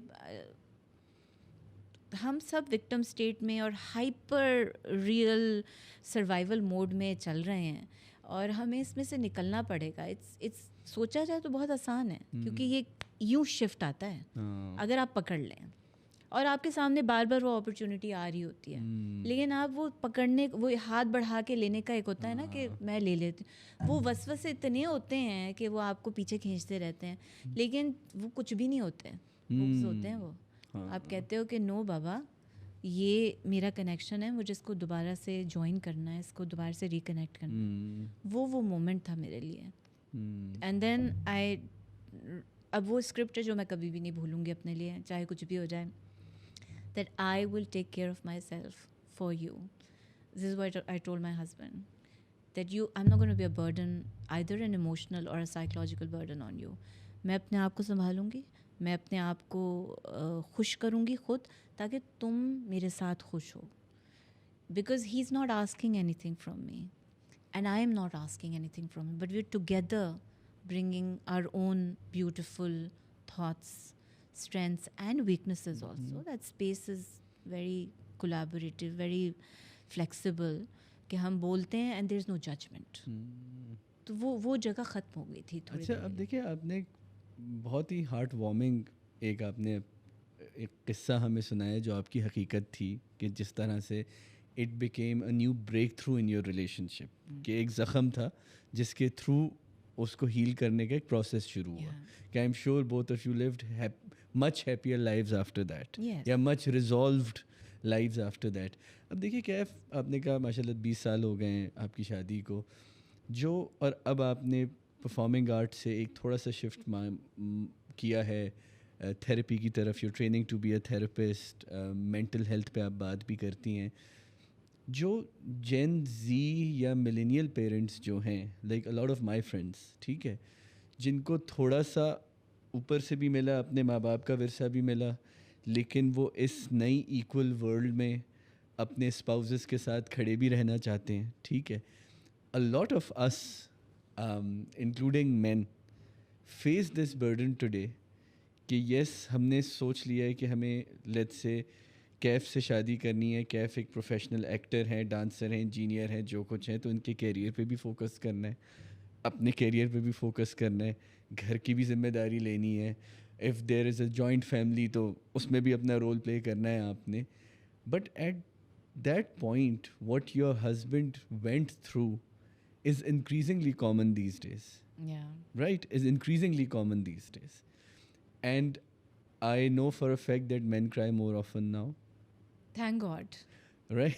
ہم سب وکٹم اسٹیٹ میں اور ہائپر ریئل سروائیول موڈ میں چل رہے ہیں, اور ہمیں اس میں سے نکلنا پڑے گا. اٹس سوچا جائے تو بہت آسان ہے, کیونکہ یہ یوں شفٹ آتا ہے اگر آپ پکڑ لیں, اور آپ کے سامنے بار بار وہ اپرچونیٹی آ رہی ہوتی ہے, لیکن آپ وہ پکڑنے, وہ ہاتھ بڑھا کے لینے کا ایک ہوتا ہے نا کہ میں لے لیتی ہوں, وہ وسوسے اتنے ہوتے ہیں کہ وہ آپ کو پیچھے کھینچتے رہتے ہیں, لیکن وہ کچھ بھی نہیں ہوتے, بکس ہوتے ہیں وہ. آپ کہتے ہو کہ نو بابا, یہ میرا کنیکشن ہے, مجھے اس کو دوبارہ سے جوائن کرنا ہے, اس کو دوبارہ سے ریکنیکٹ کرنا ہے. وہ مومنٹ تھا میرے لیے. اینڈ دین اب وہ اسکرپٹ ہے جو میں کبھی بھی نہیں بھولوں گی اپنے لیے, چاہے کچھ بھی ہو جائے, that I will take care of myself for you. This is what I told my husband, that I'm not going to be a burden, either an emotional or a psychological burden on you. میں اپنے آپ کو سنبھالوں گی, میں اپنے آپ کو خوش کروں گی خود, تاکہ تم میرے ساتھ خوش ہو. Because he's not asking anything from me, and I am not asking anything from him, but we're together bringing our own beautiful thoughts, strengths and weaknesses also. That space is very collaborative, very flexible, کہ ہم بولتے ہیں and there's no judgment. تو وہ جگہ ختم ہو گئی تھی تھوڑی. اچھا, اب دیکھیں, آپ نے بہت ہی ہارٹ وارمنگ آپ نے ایک قصہ ہمیں سنایا جو آپ کی حقیقت تھی, کہ جس طرح سے it became a new breakthrough in your relationship, کہ ایک زخم تھا جس کے تھرو اس کو ہیل کرنے کا ایک پروسیس شروع ہوا, کہ I am sure both of you lived much happier lives after that, یا much resolved lives after that. اب دیکھیے کیف, آپ نے کہا ماشاء اللہ 20 سال ہو گئے ہیں آپ کی شادی کو, جو اور اب آپ نے پرفارمنگ آرٹ سے ایک تھوڑا سا شفٹ کیا ہے تھیراپی کی طرف, you training to be a therapist, mental health پہ آپ بات بھی کرتی ہیں. جو جین زی یا ملینیل پیرنٹس جو ہیں, like a lot of my friends, ٹھیک ہے, جن کو تھوڑا سا اوپر سے بھی ملا, اپنے ماں باپ کا ورثہ بھی ملا, لیکن وہ اس نئی ایکول ورلڈ میں اپنے اسپاؤزز کے ساتھ کھڑے بھی رہنا چاہتے ہیں, ٹھیک ہے. A lot of us including men face this burden today, کہ یس ہم نے سوچ لیا ہے کہ ہمیں لیٹس سے کیف سے شادی کرنی ہے, کیف ایک پروفیشنل ایکٹر ہیں, ڈانسر ہیں, انجینئر ہیں, جو کچھ ہیں, تو ان کے کیریئر پہ بھی فوکس کرنا ہے, اپنے کیریئر پہ بھی فوکس کرنا ہے, گھر کی بھی ذمہ داری لینی ہے, if there is a joint family تو اس میں بھی اپنا رول پلے کرنا ہے آپ نے. But at that point, what your husband went through is increasingly common these days, Yeah. right? Is increasingly common these days. And I know for a fact that men cry more often now, Thank God. right?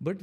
but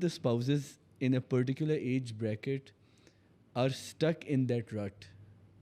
the spouses in a particular age bracket are stuck in that rut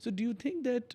So do you think that,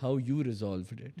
how you resolved it,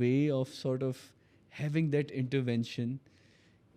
way of sort of having that intervention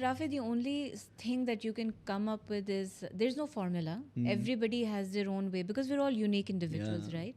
Rafi, the only thing that you can come up with is there's no formula. Everybody has their own way because we're all unique individuals, Yeah. right?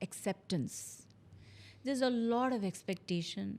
acceptance. There's a lot of expectation.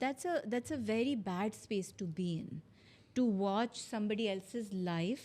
That's a very bad space to be in, to watch somebody else's life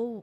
oh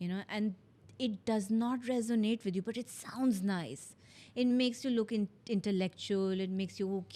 you know, and it does not resonate with you, but it sounds nice. It makes you look intellectual. It makes you, oh,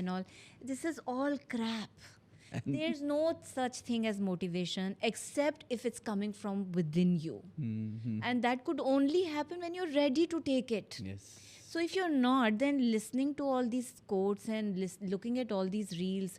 and all. This is all crap. There's no such thing as motivation except if it's coming from within you. And that could only happen when you're ready to take it. Yes. So if you're not, then listening to all these quotes and looking at all these reels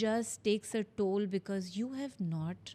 just takes a toll because you have not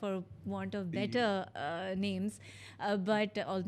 for want of better names, but all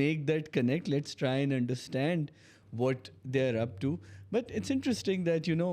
make that connect. Let's try and understand what they're up to. But it's interesting that, you know,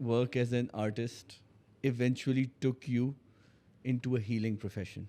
work as an artist eventually took you into a healing profession.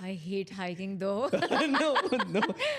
I hate hiking though. no,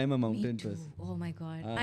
am a mountain Me too. person. Oh my god.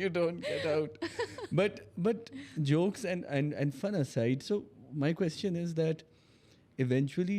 You don't get out. But jokes and fun aside, so my question is that eventually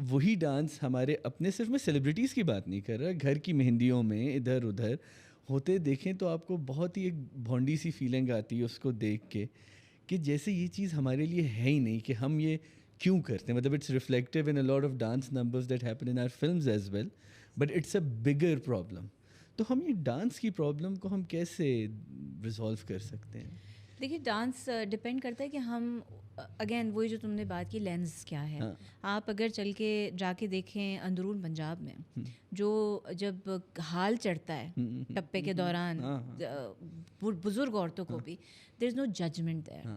وہی ڈانس ہمارے اپنے, صرف میں سیلیبریٹیز کی بات نہیں کر رہا, گھر کی مہندیوں میں ادھر ادھر ہوتے دیکھیں تو آپ کو بہت ہی ایک بھونڈی سی فیلنگ آتی ہے اس کو دیکھ کے, کہ جیسے یہ چیز ہمارے لیے ہے ہی نہیں کہ ہم یہ کیوں کرتے ہیں. مطلب it's reflective in a lot of dance numbers that happen in our films as well, but it's a bigger problem. تو ہم یہ ڈانس کی پرابلم کو ہم کیسے ریزالو کر سکتے ہیں؟ دیکھیے ڈانس ڈپینڈ کرتا ہے کہ ہم, اگین وہی جو تم نے بات کی لینس کیا ہے. آپ اگر چل کے جا کے دیکھیں اندرون پنجاب میں جو جب حال چڑھتا ہے ٹپے کے دوران بزرگ عورتوں کو بھی, دیر از نو ججمنٹ دیر.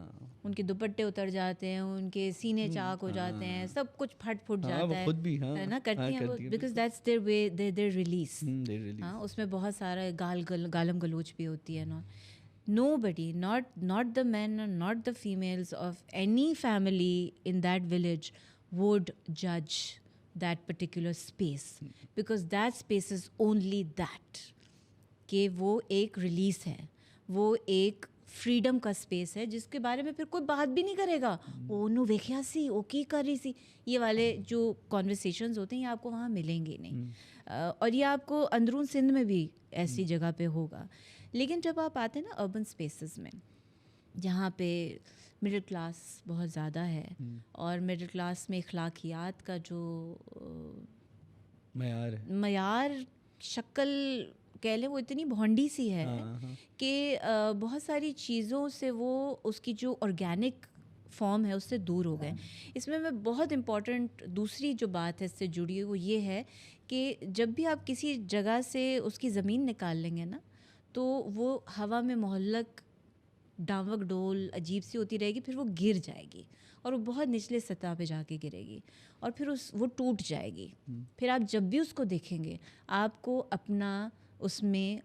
ان کے دوپٹے اتر جاتے ہیں, ان کے سینے چاک ہو جاتے ہیں, سب کچھ پھٹ پھٹ جاتا ہے نا, کرتی ہیں وہ, because that's their way, their release. ہاں, اس میں بہت سارا گالم گلوچ بھی ہوتی ہے. Nobody, not the men or not the females of any family in that village would judge that particular space, because that space is only that, کہ وہ ایک ریلیز ہے, وہ ایک فریڈم کا اسپیس ہے جس کے بارے میں پھر کوئی بات بھی نہیں کرے گا. او نو ویکھیا سی, او کی کر رہی سی, یہ والے جو کانورسیشنز ہوتے ہیں یہ آپ کو وہاں ملیں گے نہیں. اور یہ آپ کو اندرون سندھ میں بھی ایسی جگہ پہ ہوگا. لیکن جب آپ آتے ہیں نا اربن اسپیسز میں جہاں پہ مڈل کلاس بہت زیادہ ہے, اور مڈل کلاس میں اخلاقیات کا جو معیار شکل کہہ لیں وہ اتنی بھونڈی سی ہے کہ بہت ساری چیزوں سے وہ اس کی جو آرگینک فارم ہے اس سے دور ہو گئے. اس میں بہت امپورٹنٹ دوسری جو بات ہے اس سے جڑی ہوئی وہ یہ ہے کہ جب بھی آپ کسی جگہ سے اس کی زمین نکال لیں گے نا تو وہ ہوا میں معلق ڈاوک ڈول عجیب سی ہوتی رہے گی, پھر وہ گر جائے گی اور وہ بہت نچلے سطح پہ جا کے گرے گی اور پھر وہ ٹوٹ جائے گی. پھر آپ جب بھی اس کو دیکھیں گے آپ کو اپنا اس میں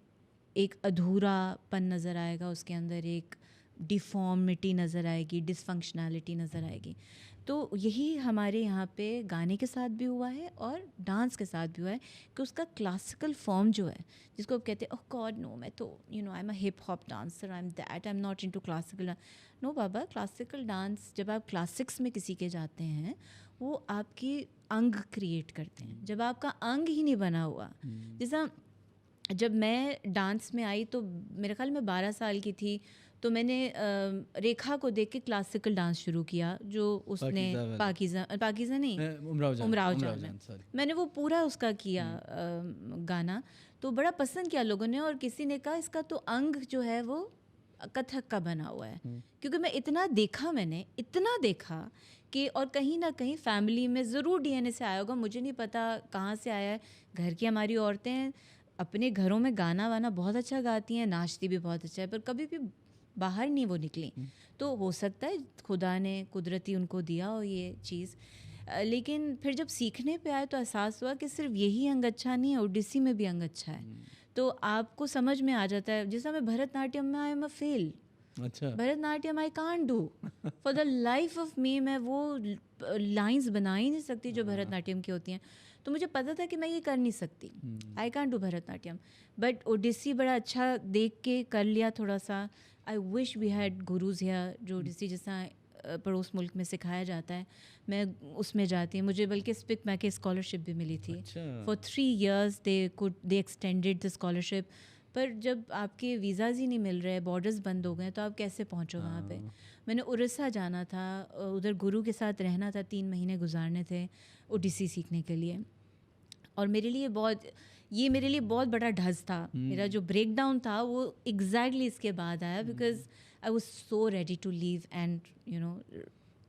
ایک ادھورا پن نظر آئے گا, اس کے اندر ایک ڈیفارمٹی نظر آئے گی, ڈسفنکشنالٹی نظر آئے گی. تو یہی ہمارے یہاں پہ گانے کے ساتھ بھی ہوا ہے اور ڈانس کے ساتھ بھی ہوا ہے کہ اس کا کلاسیکل فارم جو ہے جس کو آپ کہتے ہیں اوہ گاڈ نو میں تو I am a hip hop dancer, I am that, I am not into classical. No بابا, کلاسیکل ڈانس جب آپ کلاسکس میں کسی کے جاتے ہیں وہ آپ کی انگ کریٹ کرتے ہیں. جب آپ کا انگ ہی نہیں بنا ہوا, جیسا جب میں ڈانس میں آئی تو میرے خیال میں 12 سال کی تھی تو میں نے ریکھا کو دیکھ کے کلاسیکل ڈانس شروع کیا جو اس نے پاکیزہ نہیں امراؤ جان میں نے وہ پورا اس کا کیا گانا, تو بڑا پسند کیا لوگوں نے, اور کسی نے کہا اس کا تو انگ جو ہے وہ کتھک کا بنا ہوا ہے, کیونکہ میں اتنا دیکھا کہ, اور کہیں نہ کہیں فیملی میں ضرور ڈی این اے سے آیا ہوگا, مجھے نہیں پتا کہاں سے آیا ہے. گھر کی ہماری عورتیں اپنے گھروں میں گانا وانا بہت اچھا گاتی ہیں, ناچتی بھی بہت اچھا ہے, پر کبھی بھی باہر نہیں وہ نکلیں. تو ہو سکتا ہے خدا نے قدرتی ان کو دیا ہو یہ چیز, لیکن پھر جب سیکھنے پہ آئے تو احساس ہوا کہ صرف یہی انگ اچھا نہیں ہے, اوڈیسی میں بھی انگ اچھا ہے. تو آپ کو سمجھ میں آ جاتا ہے. جیسا میں بھرت ناٹیم میں I am a fail, Bharatanatyam I can't do for the life of me. میں وہ لائنس بنا ہی نہیں سکتی جو بھرت ناٹیم کی ہوتی ہیں. تو مجھے پتہ تھا کہ میں یہ کر نہیں سکتی, I can't do Bharatanatyam, but Odissi بڑا اچھا دیکھ کے کر لیا تھوڑا سا. I wish we had gurus here جو اوڈیسی جیسا پڑوس ملک میں سکھایا جاتا ہے. میں اس میں جاتی ہوں, مجھے بلکہ اسپک میں کے اسکالرشپ بھی ملی تھی for 3 years. They extended the scholarship. پر جب آپ کے ویزاز ہی نہیں مل رہے, بارڈرز بند ہو گئے, تو آپ کیسے پہنچو وہاں پہ. میں نے اڑیسہ جانا تھا, ادھر گرو کے ساتھ رہنا تھا, 3 مہینے گزارنے تھے اوڈیسی سیکھنے کے لیے. اور میرے لیے بہت بڑا ڈھز تھا. میرا جو بریک ڈاؤن تھا وہ ایگزیکٹلی اس کے بعد آیا, because I was so ready to leave and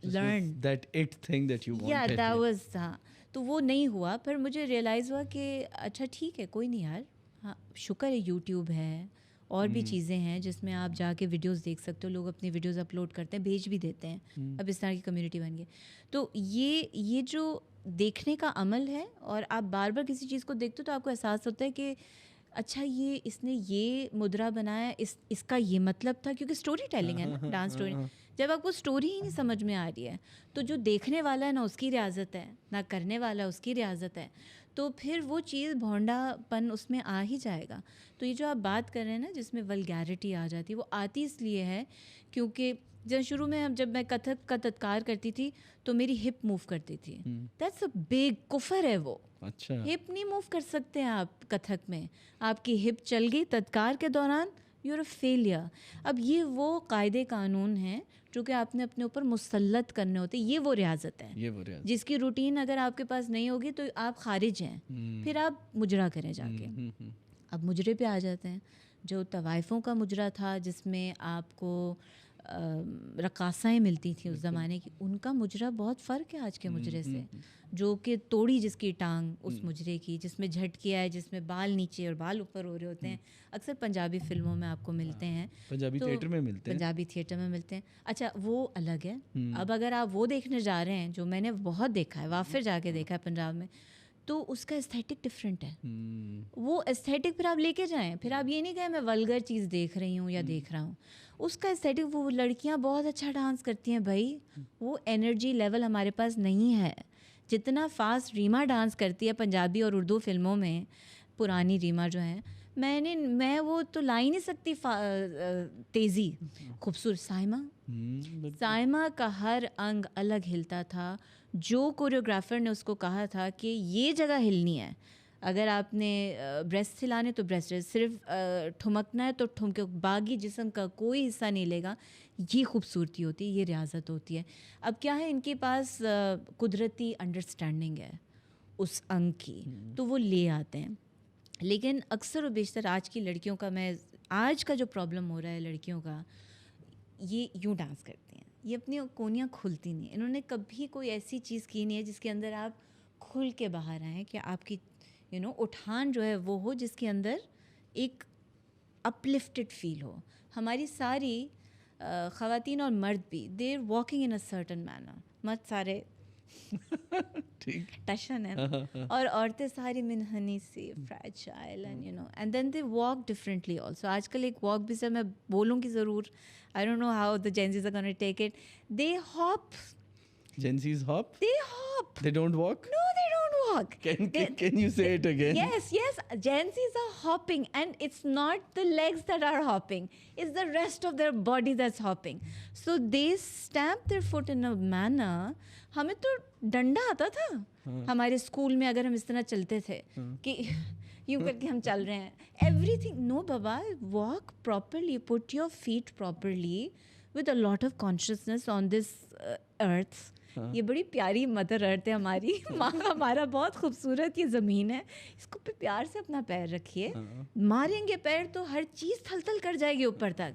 learn that it thing that you wanted. that was ہاں. تو وہ نہیں ہوا. پھر مجھے ریئلائز ہوا کہ اچھا ٹھیک ہے, کوئی نہیں یار, ہاں شکر ہے یوٹیوب ہے, اور بھی چیزیں ہیں جس میں آپ جا کے ویڈیوز دیکھ سکتے ہو. لوگ اپنی ویڈیوز اپلوڈ کرتے ہیں, بھیج بھی دیتے ہیں. اب اس طرح کی کمیونٹی بن گئی. تو یہ جو دیکھنے کا عمل ہے, اور آپ بار بار کسی چیز کو دیکھتے ہو تو آپ کو احساس ہوتا ہے کہ اچھا یہ اس نے یہ مدرا بنایا, اس کا یہ مطلب تھا, کیونکہ اسٹوری ٹیلنگ ہے نا, ڈانس اسٹوری. جب آپ کو اسٹوری ہی نہیں سمجھ میں آ رہی ہے تو جو دیکھنے والا ہے نا اس کی ریاضت ہے, نہ کرنے والا اس کی ریاضت ہے. تو پھر وہ چیز بھونڈا پن اس میں آ ہی جائے گا. تو یہ جو آپ بات کر رہے ہیں نا جس میں ولگیرٹی آ جاتی ہے, وہ آتی اس لیے ہے کیونکہ شروع میں جب میں کتھک کا تدکار کرتی تھی تو میری ہپ موو کرتی تھی. دیٹس اے بگ کفر ہے وہ. اچھا, ہپ نہیں موو کر سکتے آپ کتھک میں. آپ کی ہپ چل گئی تدکار کے دوران, یو آر اے فیلئر. اب یہ وہ قاعدے قانون ہیں جو کہ آپ نے اپنے اوپر مسلط کرنے ہوتے. یہ وہ ریاضت ہے جس کی روٹین اگر آپ کے پاس نہیں ہوگی تو آپ خارج ہیں, پھر آپ مجرا کریں جا کے. اب مجرے پہ آ جاتے ہیں. جو طوائفوں کا مجرا تھا جس میں آپ کو رقاصائیں ملتی تھیں اس زمانے کی, ان کا مجرا بہت فرق ہے آج کے مجرے سے. جو کہ توڑی جس کی ٹانگ اس مجرے کی, جس میں جھٹکیا ہے, جس میں بال نیچے اور بال اوپر ہو رہے ہوتے ہیں, اکثر پنجابی فلموں میں آپ کو ملتے ہیں, پنجابی تھیٹر میں ملتے ہیں. پنجابی تھیٹر میں ملتے ہیں. اچھا وہ الگ ہے. اب اگر آپ وہ دیکھنے جا رہے ہیں جو میں نے بہت دیکھا ہے, وافر جا کے دیکھا ہے پنجاب میں, تو اس کا استھیٹک ڈفرینٹ ہے. وہ استھیٹک پھر آپ لے کے جائیں. پھر آپ یہ نہیں کہیں میں ولگر چیز دیکھ رہی ہوں یا دیکھ رہا ہوں. اس کا استھیٹک, وہ لڑکیاں بہت اچھا ڈانس کرتی ہیں بھائی. وہ انرجی لیول ہمارے پاس نہیں ہے. جتنا فاسٹ ریما ڈانس کرتی ہے پنجابی اور اردو فلموں میں, پرانی ریما جو ہیں, میں وہ تو لا ہی نہیں سکتی تیزی. خوبصورت سائمہ کا ہر انگ الگ ہلتا تھا. جو کوریوگرافر نے اس کو کہا تھا کہ یہ جگہ ہلنی ہے, اگر آپ نے بریسٹ ہلانے تو بریسٹ, صرف ٹھمکنا ہے تو ٹھمکے, باغی جسم کا کوئی حصہ نہیں لے گا. یہ خوبصورتی ہوتی ہے, یہ ریاضت ہوتی ہے. اب کیا ہے, ان کے پاس قدرتی انڈرسٹینڈنگ ہے اس انگ کی, تو وہ لے آتے ہیں. لیکن اکثر و بیشتر آج کی لڑکیوں کا, آج کا جو پرابلم ہو رہا ہے لڑکیوں کا, یہ یوں ڈانس کرتی ہیں, یہ اپنی کونیاں کھلتی نہیں. انہوں نے کبھی کوئی ایسی چیز کی نہیں ہے جس کے اندر آپ کھل کے باہر آئیں, کہ آپ کی اٹھان جو ہے وہ ہو جس کے اندر ایک اپلفٹڈ فیل ہو. ہماری ساری خواتین اور مرد بھی, they are walking in a certain manner. مرد سارے ٹشن ہے, اور عورتیں ساری منحنی سی, fragile, and then they walk differently also. آج کل ایک واک بھی سے میں بولوں گی ضرور, I don't know how the Gen Z's are gonna take it. They hop. Gen Z's hop? They hop. They don't walk? No, they don't walk. Can you say it again? Yes. Gen Z's are hopping, and it's not the legs that are hopping. It's the rest of their body that's hopping. So they stamp their foot in a manner. ہمیں تو ڈنڈا آتا تھا ہمارے اسکول میں اگر ہم اس طرح چلتے تھے کہ یوں کر کے ہم چل رہے ہیں. Everything. No, Baba. Walk properly. Put your feet properly with a lot of consciousness on this earth. یہ بڑی پیاری مدر ارتھ ہے ہماری ماں, ہمارا بہت خوبصورت یہ زمین ہے, اس کو پہ پیار سے اپنا پیر رکھیے. ماریں گے پیر تو ہر چیز تھل تھل کر جائے گی اوپر تک.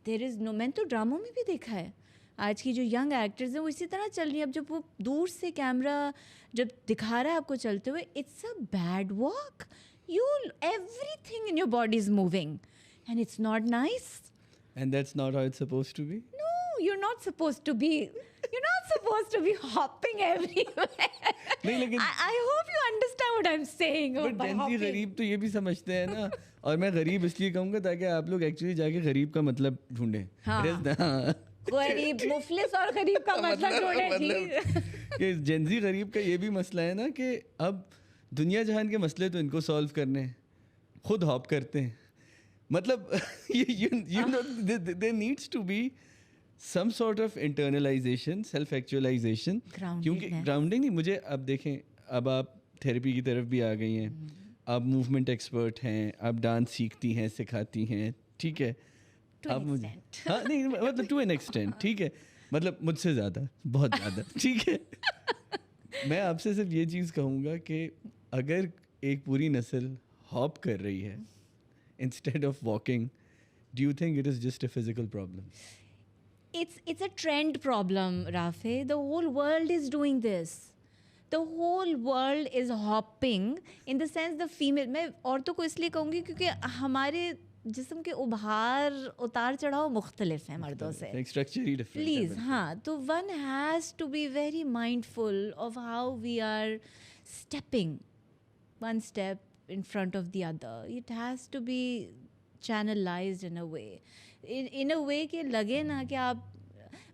دیر از نو, میں تو ڈراموں میں بھی دیکھا ہے آج کی جو ینگ ایکٹرز ہیں وہ اسی طرح چل رہی ہیں. اب جب وہ دور سے کیمرہ جب دکھا رہا ہے آپ کو چلتے ہوئے, it's a bad walk. Everything in your body is moving and it's not nice. And that's not how it's supposed to be? No, you're not supposed to be hopping everywhere. I hope you understand what I'm saying. But Gen Z غریب تو یہ بھی سمجھتے ہیں نا, اور میں غریب اس لیے کہوں گا تاکہ آپ لوگ ایکچولی جا کے غریب کا مطلب ڈھونڈیں. غریب مفلس اور غریب کا مطلب ڈھونڈیں. کہ Gen Z غریب کا یہ بھی مسئلہ ہے نا کہ اب دنیا جہان کے مسئلے تو ان کو سالو کرنے ہیں, خود ہاپ کرتے ہیں. مطلب there needs to be some sort of internalization, self-actualization. کیونکہ گراؤنڈنگ نہیں, مجھے اب دیکھیں, اب آپ تھیراپی کی طرف بھی آ گئی ہیں, آپ موومنٹ ایکسپرٹ ہیں, آپ ڈانس سیکھتی ہیں, سکھاتی ہیں, ٹھیک ہے, آپ مجھے ہاں نہیں مطلب ٹو این ایکسٹینٹ, ٹھیک ہے, مطلب مجھ سے زیادہ, بہت زیادہ, ٹھیک ہے. میں آپ سے صرف یہ چیز کہوں گا کہ اگر ایک پوری نسل ہاپ کر رہی ہے instead of walking, do you think it is just a physical problem? It's a trend problem, Rafe. The whole world is doing this. The whole world is hopping in the sense the female, میں عورتوں کو اس لیے کہوں گی کیونکہ ہمارے جسم کے ابھار اتار چڑھاؤ مختلف ہیں مردوں سے, structurally different. پلیز ہاں, تو one has to be very mindful of how we are stepping one step in front of the other. It has to be channelized in a way کہ لگے نا کہ آپ,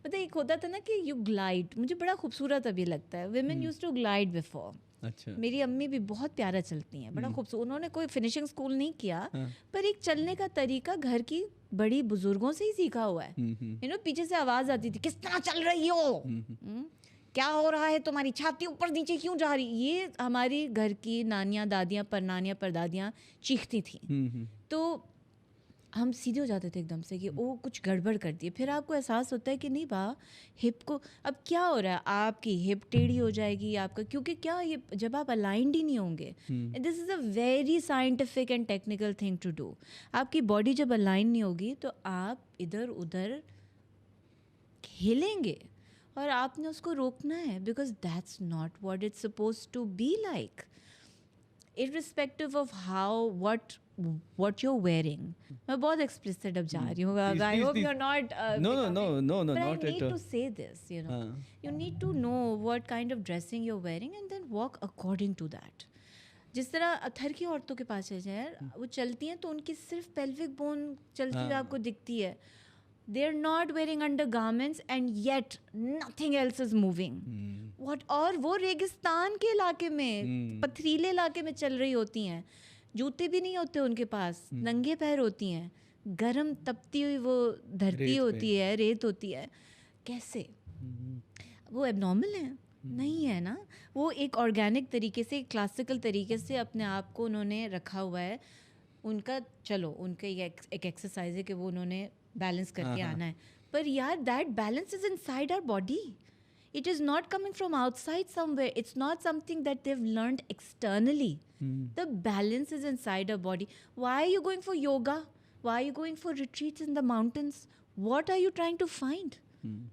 مطلب ایک ہوتا تھا نا کہ یو گلائڈ, مجھے بڑا خوبصورت ابھی لگتا ہے, women used to glide before. اچھا میری امی بھی بہت پیارا چلتی ہیں, بڑا خوبصورت. انہوں نے کوئی فنیشنگ اسکول نہیں کیا, پر ایک چلنے کا طریقہ گھر کی بڑی بزرگوں سے ہی سیکھا ہوا ہے. پیچھے سے آواز آتی تھی, کس طرح چل رہی ہو, کیا ہو رہا ہے, تمہاری چھاتی اوپر نیچے کیوں جا رہی. یہ ہماری گھر کی نانیاں, دادیاں, پرنانیاں, پردادیاں چیختی تھیں. تو ہم سیدھے ہو جاتے تھے ایک دم سے کہ وہ کچھ گڑبڑ کر دی. پھر آپ کو احساس ہوتا ہے کہ نہیں با, ہپ کو اب کیا ہو رہا ہے, آپ کی ہپ ٹیڑھی ہو جائے گی آپ کا, کیونکہ کیا یہ جب آپ الائنڈ ہی نہیں ہوں گے, this is a very scientific and technical thing to do. آپ کی باڈی جب الائن نہیں ہوگی تو آپ ادھر ادھر ہلیں گے, اور آپ نے اس کو روکنا ہے, because that's not what it's suppose to be like, irrespective of how what you're wearing. میں بہت explicit اب جا رہی ہوں. I hope you're not no but I not need at all. to say this, you know. You need to know what kind of dressing you're wearing and then walk according to that. جس طرح تھر کی عورتوں کے پاس چل جائیں, وہ چلتی ہیں تو ان کی صرف pelvic bone چلتی ہوئی آپ کو دکھتی ہے. They are not wearing undergarments and yet nothing else is moving. What? اور وہ ریگستان کے علاقے میں, پتھریلے علاقے میں چل رہی ہوتی ہیں, جوتے بھی نہیں ہوتے ان کے پاس, ننگے پیر ہوتی ہیں, گرم تپتی ہوئی وہ دھرتی ہوتی ہے, ریت ہوتی ہے. کیسے وہ ایب نارمل ہیں؟ نہیں ہے نا. وہ ایک آرگینک طریقے سے, کلاسیکل طریقے سے اپنے آپ کو انہوں نے رکھا ہوا ہے. ان کا چلو ان کا یہ ایک ایکسرسائز ہے کہ وہ انہوں نے بیلنس کر کے آنا ہے, پر یار that balance is in side our body. It is not coming from outside somewhere. It's not something that they've learned externally. The balance is inside our body. Why are you going for yoga? Why are you going for retreats in the mountains? What are you trying to find?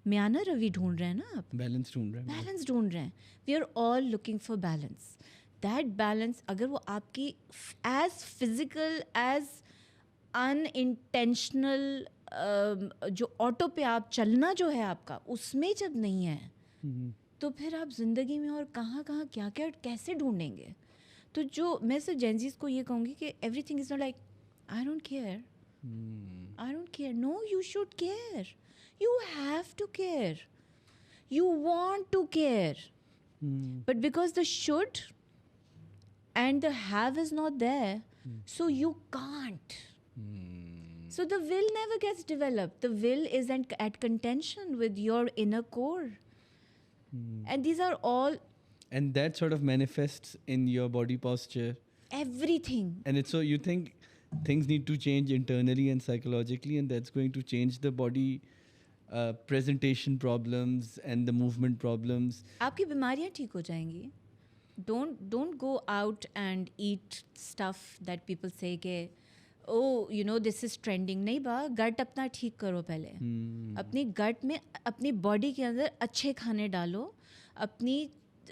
میانہ روی ڈھونڈ رہے ہیں نا آپ, بیلنس ڈھونڈ رہے ہیں, بیلنس ڈھونڈ رہے ہیں. We are all looking for balance. That balance اگر وہ آپ کی as physical as an intentional جو آٹو پہ آپ چلنا جو ہے آپ کا, اس میں جب نہیں ہے تو پھر آپ زندگی میں اور کہاں کہاں کیا کیا کیسے ڈھونڈیں گے. تو جو میں صرف جینزیز کو یہ کہوں گی کہ everything is not like I don't care, I don't care. No, you should care, you have to care, you want to care, but because the should and the have is not there, so you can't. So the will never gets developed. The will is at contention with your inner core. And these are all... And that sort of manifests in your body posture. Everything. And it's so you think things need to change internally and psychologically, and that's going to change the body presentation problems and the movement problems. آپ کی بیماریاں ٹھیک ہو جائیں گی. Don't go out and eat stuff that people say کہ oh you know this is trending. نہیں با, گٹ اپنا ٹھیک کرو پہلے. اپنی گٹ میں, اپنی باڈی کے اندر اچھے کھانے ڈالو. اپنی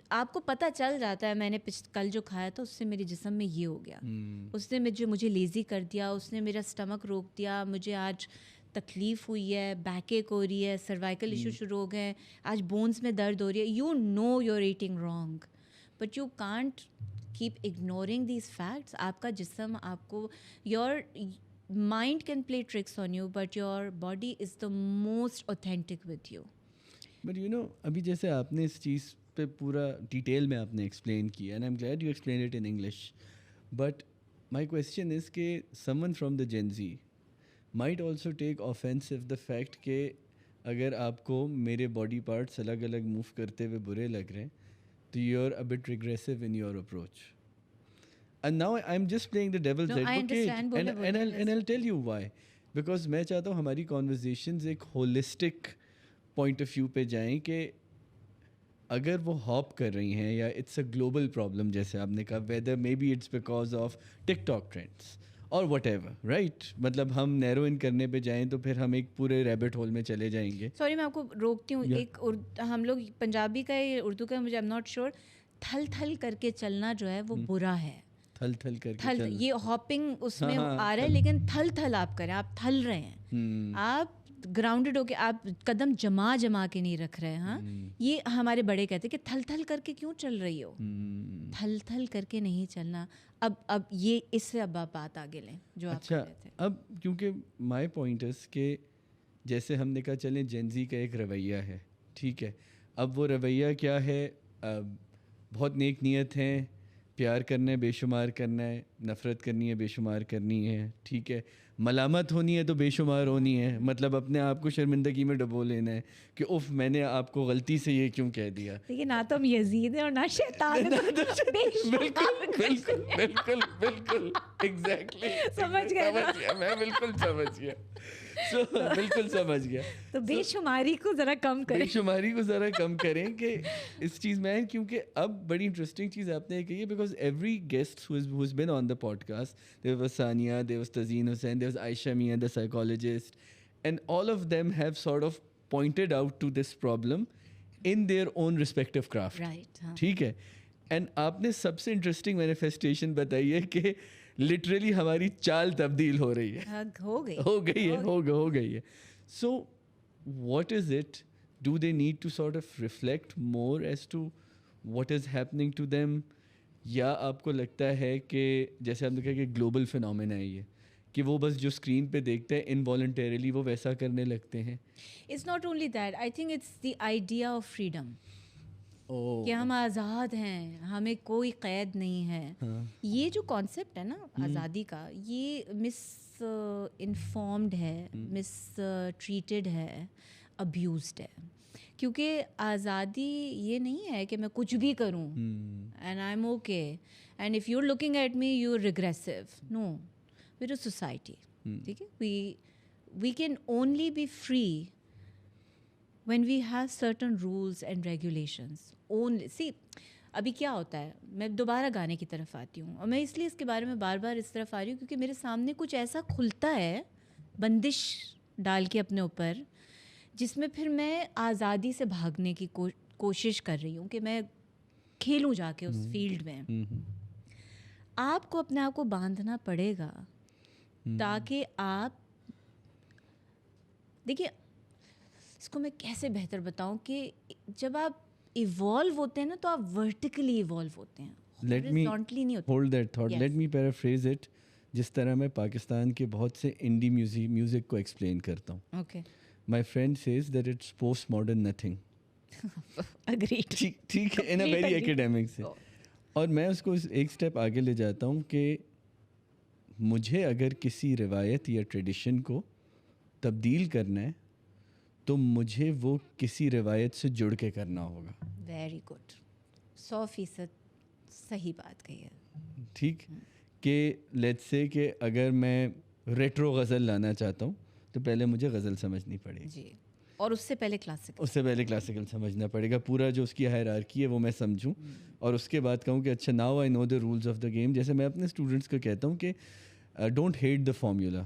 آپ کو پتہ چل جاتا ہے میں نے کل جو کھایا تھا اس سے میرے جسم میں یہ ہو گیا, اس نے مجھے لیزی کر دیا, اس نے میرا اسٹمک روک دیا, مجھے آج تکلیف ہوئی ہے, بیک ایک ہو رہی ہے, سروائکل ایشو شروع ہو گئے, آج بونس میں درد ہو رہی ہے. You know you are eating wrong, but you can't keep ignoring these facts. آپ کا جسم آپ کو, your mind can play tricks on you, but your body is the most authentic with you. But you know, ابھی جیسے آپ نے اس چیز پہ پورا ڈیٹیل میں آپ نے ایکسپلین کیا, and I'm glad you explained it in English. But my question is کہ someone from the Gen Z might also take offense if the fact کہ اگر آپ کو میرے باڈی پارٹس الگ الگ موو کرتے ہوئے برے لگ رہے ہیں, so you're a bit regressive in your approach. And now I'm just playing the devil's advocate. And I'll tell you why. Because میں چاہتا ہوں ہماری conversations ایک holistic point of view پہ جائیں کہ اگر وہ ہاپ کر رہی ہیں یا it's a global problem جیسے آپ نے کہا, whether maybe it's because of TikTok trends or whatever, right? مطلب ہم نیرو ان کرنے پہ جائیں تو پھر ہم ایک پورے ریبٹ ہول میں چلے جائیں گے. سوری میں آپ کو روکتی ہوں. ایک ہم لوگ پنجابی کا یا اردو کا, مجھے I'm not sure, تھل تھل کر کے چلنا جو ہے وہ برا ہے. تھل تھل کر کے تھل, یہ ہاپنگ اس میں آ رہا ہے, لیکن تھل تھل آپ کریں, آپ تھل رہے ہیں, آپ گراؤنڈڈ ہو کے, آپ قدم جما کے نہیں رکھ رہے. ہاں, یہ ہمارے بڑے کہتے کہ تھل تھل کر کے کیوں چل رہی ہو, تھل تھل کر کے نہیں چلنا. اب یہ اس سے اب آپ بات آگے لیں جو آپ کہہ رہے تھے. اب کیونکہ مائی پوائنٹ از کہ جیسے ہم نے کہا چلیں جینزی کا ایک رویہ ہے, ٹھیک ہے, اب وہ رویہ کیا ہے, بہت نیک نیت ہیں, پیار کرنا ہے بے شمار کرنا ہے, نفرت کرنی ہے بے شمار کرنی ہے, ٹھیک ہے, ملامت ہونی ہے تو بے شمار ہونی ہے, مطلب اپنے آپ کو شرمندگی میں ڈبو لینا ہے کہ اف میں نے آپ کو غلطی سے یہ کیوں کہہ دیا. لیکن نہ تو ہم یزید ہیں اور نہ شیطان ہیں, بالکل بالکل بالکل بالکل ایگزیکٹلی سمجھ گئے میں بالکل سمجھ گیا, بالکل سمجھ گیا. تو بے شماری کو ذرا کم کریں, بے شماری کو ذرا کم کریں کہ اس چیز میں, کیونکہ اب بڑی انٹرسٹنگ چیز آپ نے کہی ہے, because every guest who has been on the podcast, there was Sania, there was Tazeen Hussain, there was Aisha Mia, the psychologist, and all of them have sort of pointed out to this problem in their own respective craft. right, ٹھیک ہے, اینڈ آپ نے سب سے انٹرسٹنگ مینیفیسٹیشن بتائی ہے کہ لٹرلی ہماری چال تبدیل ہو رہی ہے, ہو گئی ہو گئی ہے. So what is it, do they need to sort of reflect more as to what is happening to them, یا آپ کو لگتا ہے کہ جیسے آپ نے کہا کہ گلوبل فنومینا ہے یہ, کہ وہ بس جو اسکرین پہ دیکھتے ہیں انوالنٹریلی وہ ویسا کرنے لگتے ہیں. It's not only that, I think it's the idea of freedom, کہ ہم آزاد ہیں, ہمیں کوئی قید نہیں ہے. یہ جو کانسیپٹ ہے نا آزادی کا, یہ مس انفارمڈ ہے, مس ٹریٹڈ ہے, ابیوزڈ ہے. کیونکہ آزادی یہ نہیں ہے کہ میں کچھ بھی کروں and I am okay, and if you are looking at me you are regressive. No, we're a society, ٹھیک ہے, we can only be free when we have certain rules and regulations only. See, ابھی کیا ہوتا ہے, میں دوبارہ گانے کی طرف آتی ہوں, اور میں اس لیے اس کے بارے میں بار بار اس طرف آ رہی ہوں کیونکہ میرے سامنے کچھ ایسا کھلتا ہے بندش ڈال کے اپنے اوپر, جس میں پھر میں آزادی سے بھاگنے کی کوشش کر رہی ہوں کہ میں کھیلوں جا کے اس فیلڈ میں. آپ کو اپنے آپ کو باندھنا پڑے گا تاکہ آپ, دیکھیے اس کو میں کیسے بہتر بتاؤں, کہ جب آپ ایوالو ہوتے ہیں نا تو آپ ورٹیکلی ایوالو ہوتے ہیں, ہارزونٹلی نہیں ہوتے. Hold that thought, let me paraphrase it. جس طرح میں پاکستان کے بہت سے انڈی میوزک کو ایکسپلین کرتا ہوں. Okay, my friend says that it's post modern nothing. Agreed, ٹھیک ہے, ان اے ویری ایکیڈیمک سے. اور میں اس کو ایک اسٹیپ آگے لے جاتا ہوں کہ مجھے اگر کسی روایت یا ٹریڈیشن کو تبدیل کرنا ہے تو مجھے وہ کسی روایت سے جڑ کے کرنا ہوگا. ویری گڈ, 100% صحیح بات کہی ہے. ٹھیک, کہ لیٹس سے کہ اگر میں ریٹرو غزل لانا چاہتا ہوں تو پہلے مجھے غزل سمجھنی پڑے گی, جی, اور اس سے پہلے کلاسیکل سمجھنا پڑے گا, پورا جو اس کی ہائرارکی ہے وہ میں سمجھوں, اور اس کے بعد کہوں کہ اچھا now I know the rules of the game. جیسے میں اپنے اسٹوڈنٹس کو کہتا ہوں کہ don't hate the formula,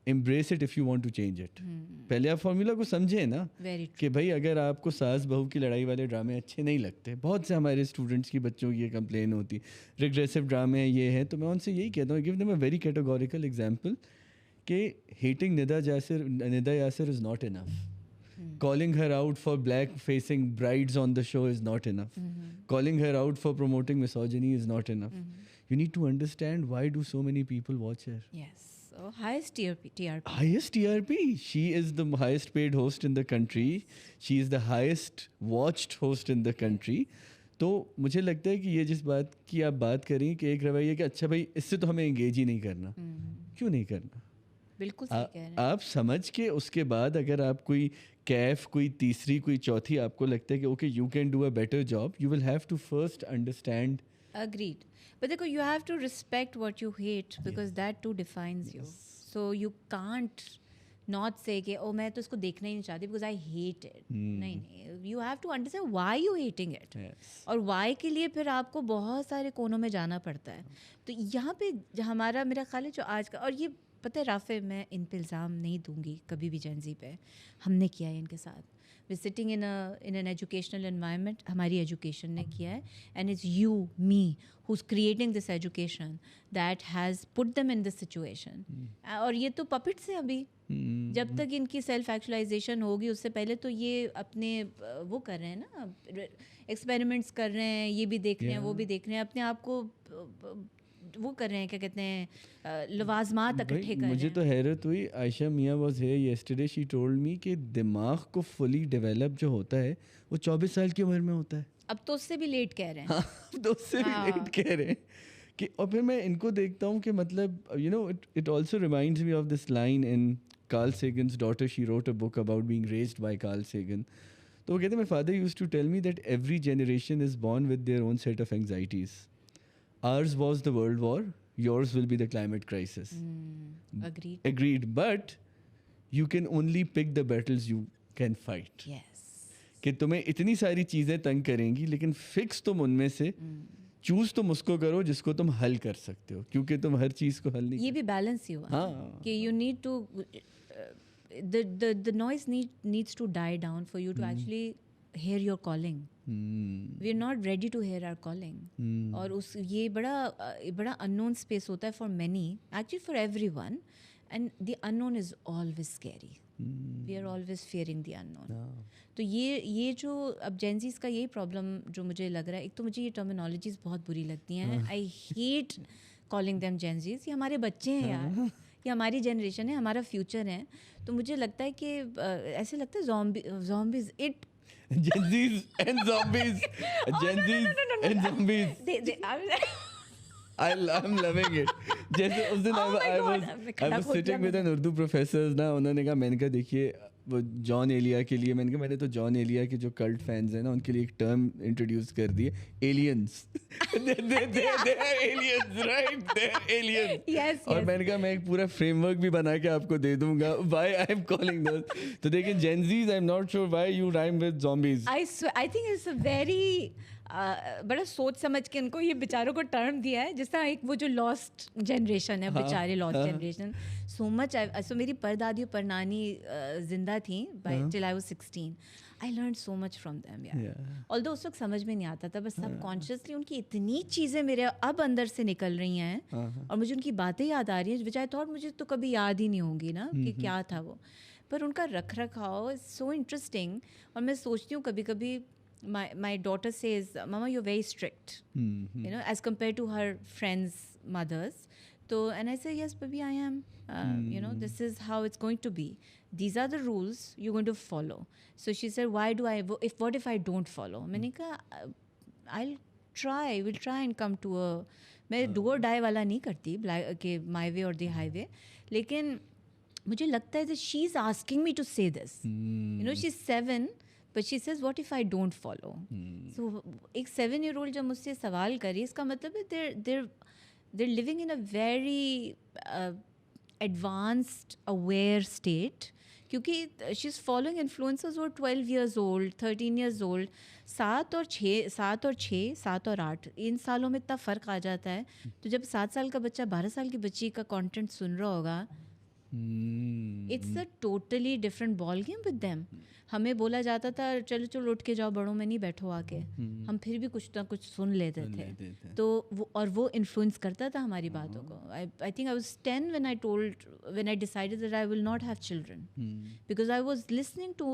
embrace it if you want to change it. پہلے آپ فارمولا کو سمجھیں نا, کہ بھائی اگر آپ کو ساس بہو کی لڑائی والے ڈرامے اچھے نہیں لگتے, بہت سے ہمارے اسٹوڈنٹس کی بچوں کی یہ کمپلین ہوتی, ریگریسو ڈرامے یہ ہیں, تو میں ان سے یہی کہتا ہوں, give them a very categorical example کہ hating Nida Yasir is not enough, calling her out for black facing brides on the show is not enough, calling her out for promoting misogyny is not enough. You need to understand why do so many people watch her. Yes. Oh, highest TRP. Highest TRP. She is the highest paid host in the country. She is the highest watched host in the country. تو مجھے لگتا ہے کہ یہ جس بات کی آپ بات کریں کہ ایک رویہ کہ اچھا بھائی اس سے تو ہمیں انگیج ہی نہیں کرنا, کیوں نہیں کرنا, بالکل صحیح کہہ رہے ہیں آپ سمجھ کے اس کے بعد اگر آپ کوئی کیف, کوئی تیسری, کوئی چوتھی آپ کو لگتا ہے کہ okay you can do a better job, you will have to first understand. Agreed. But دیکھو, you have to respect what you hate because that too defines you. So you can't not say کہ او میں تو اس کو دیکھنا ہی نہیں چاہتی because I hate it. نہیں, you have to understand why you hating it. اور why کے لیے پھر آپ کو بہت سارے کونوں میں جانا پڑتا ہے. تو یہاں پہ ہمارا میرا خیال ہے جو آج کا, اور یہ پتہ ہے رافع, میں ان پہ الزام نہیں دوں گی کبھی بھی جین زی پہ, ہم نے کیا ہے ان کے ساتھ. We sitting in an educational environment, ہماری ایجوکیشن نے کیا ہے, and it's you me who's creating this education that has put them in this situation. اور یہ تو پپٹس ہیں ابھی, جب تک ان کی سیلف ایکچولائزیشن ہوگی اس سے پہلے تو یہ اپنے وہ کر رہے ہیں نا, ایکسپیریمنٹس کر رہے ہیں, یہ بھی دیکھ رہے ہیں وہ بھی دیکھ رہے ہیں, اپنے آپ کو وہ کر رہے ہیں, کیا کہتے ہیں, لوازمات اکٹھے کر رہے ہیں. مجھے تو حیرت ہوئی, عائشہ میاں was here yesterday, she told me کہ دماغ کو فلی ڈیولپ جو ہوتا ہے وہ 24 سال کی عمر میں ہوتا ہے. اب تو اس سے بھی لیٹ کہہ رہے ہیں. ہاں تو اس سے بھی لیٹ کہہ رہے ہیں کہ. اور پھر میں ان کو دیکھتا ہوں کہ مطلب you know it also reminds me of this line in Carl Sagan's daughter. She wrote a book about being raised by Carl Sagan. تو وہ کہتے ہیں my father used to tell me that every generation is born with their own set of anxieties. Ours was the world war, yours will be the climate crisis. Agreed. But you can only pick the battles you can fight. Yes. کہ تمہیں اتنی ساری چیزیں تنگ کریں گی لیکن فکس تم ان میں سے چوز تم اس کو کرو جس کو تم حل کر سکتے ہو, کیونکہ تم ہر چیز کو حل نہیں. یہ بھی بیلنس ہی ہوا کہ you need to the noise needs to die down for you to actually hear your calling. We are not ready to hear our calling. اور اس یہ بڑا unknown space ہوتا ہے for many, actually for everyone, and the unknown is always scary. We are always fearing the unknown. تو یہ جو اب جینزیز کا یہی پرابلم جو مجھے لگ رہا ہے, ایک تو مجھے یہ ٹرمینالوجیز بہت بری لگتی ہیں. I hate calling them Gen Zs. یہ ہمارے بچے ہیں یار, یہ ہماری جنریشن ہے, ہمارا فیوچر ہے. تو مجھے لگتا ہے کہ ایسے لگتا ہے zombies it Genzies and zombies. Genzies and zombies. I'm loving it. جیسے اس دن I was sitting with an Urdu professor نا, انہوں نے کہا, میں نے کہا دیکھیے وہ جان ایلیا کے لیے, میں نے کہا میں نے تو جان ایلیا کے جو کلٹ فینس ہیں نا ان کے لیے ایک ٹرم انٹروڈیوس کر دی ہے, ایلینس. اور میں نے کہا میں ایک پورا فریم ورک بھی بنا کے آپ کو دے دوں گا why I am calling those. تو دیکھیں Gen Zs I am not sure why you rhyme with zombies. I think it's a very بڑا سوچ سمجھ کے ان کو یہ بیچاروں کو ٹرم دیا ہے, جس طرح ایک وہ جو لاسٹ جنریشن ہے, بیچارے لاسٹ جنریشن. سو مچ سو میری پردادی اور پرنانی زندہ تھیں till I was 16. I learned so much from them. Although اس وقت سمجھ میں نہیں آتا تھا, بس سب کانشیسلی ان کی اتنی چیزیں میرے اب اندر سے نکل رہی ہیں اور مجھے ان کی باتیں یاد آ رہی ہیں which I thought مجھے تو کبھی یاد ہی نہیں ہوں گی نا کہ کیا تھا وہ. پر ان کا رکھ رکھاؤ از سو انٹرسٹنگ. اور میں سوچتی ہوں کبھی کبھی my daughter says, Mama, you're very strict, you know, as compared to her friends' mothers. So, and I say, yes, baby, I am. You know, this is how it's going to be. These are the rules you're going to follow. So she said, why do I, what if I don't follow? میں نے کہا, we'll try and come to a, میں do or die والا نہیں کرتی کہ my way or the highway. لیکن مجھے لگتا ہے that she's asking me to say this. You know, she's 7. But she says, what if I don't follow? So ایک 7-year-old جب مجھ سے سوال کری, اس کا مطلب ہے they're living in a very advanced aware state, کیونکہ she's following influencers who are 12 years old, 13 years old. 7 اور 8 ان سالوں میں اتنا فرق آ جاتا ہے. تو جب 7 سال کا بچہ 12 سال کی بچی کا کانٹینٹ سن رہا ہوگا, it's a totally different ball game with them. ہمیں بولا جاتا تھا چلو چلو اٹھ کے جاؤ بڑوں میں نہیں بیٹھو آ کے, ہم پھر بھی کچھ نہ کچھ سن لیتے تھے. تو وہ انفلوئنس کرتا تھا ہماری باتوں کو. I think I was 10 when I decided that I will not have children, because I was listening to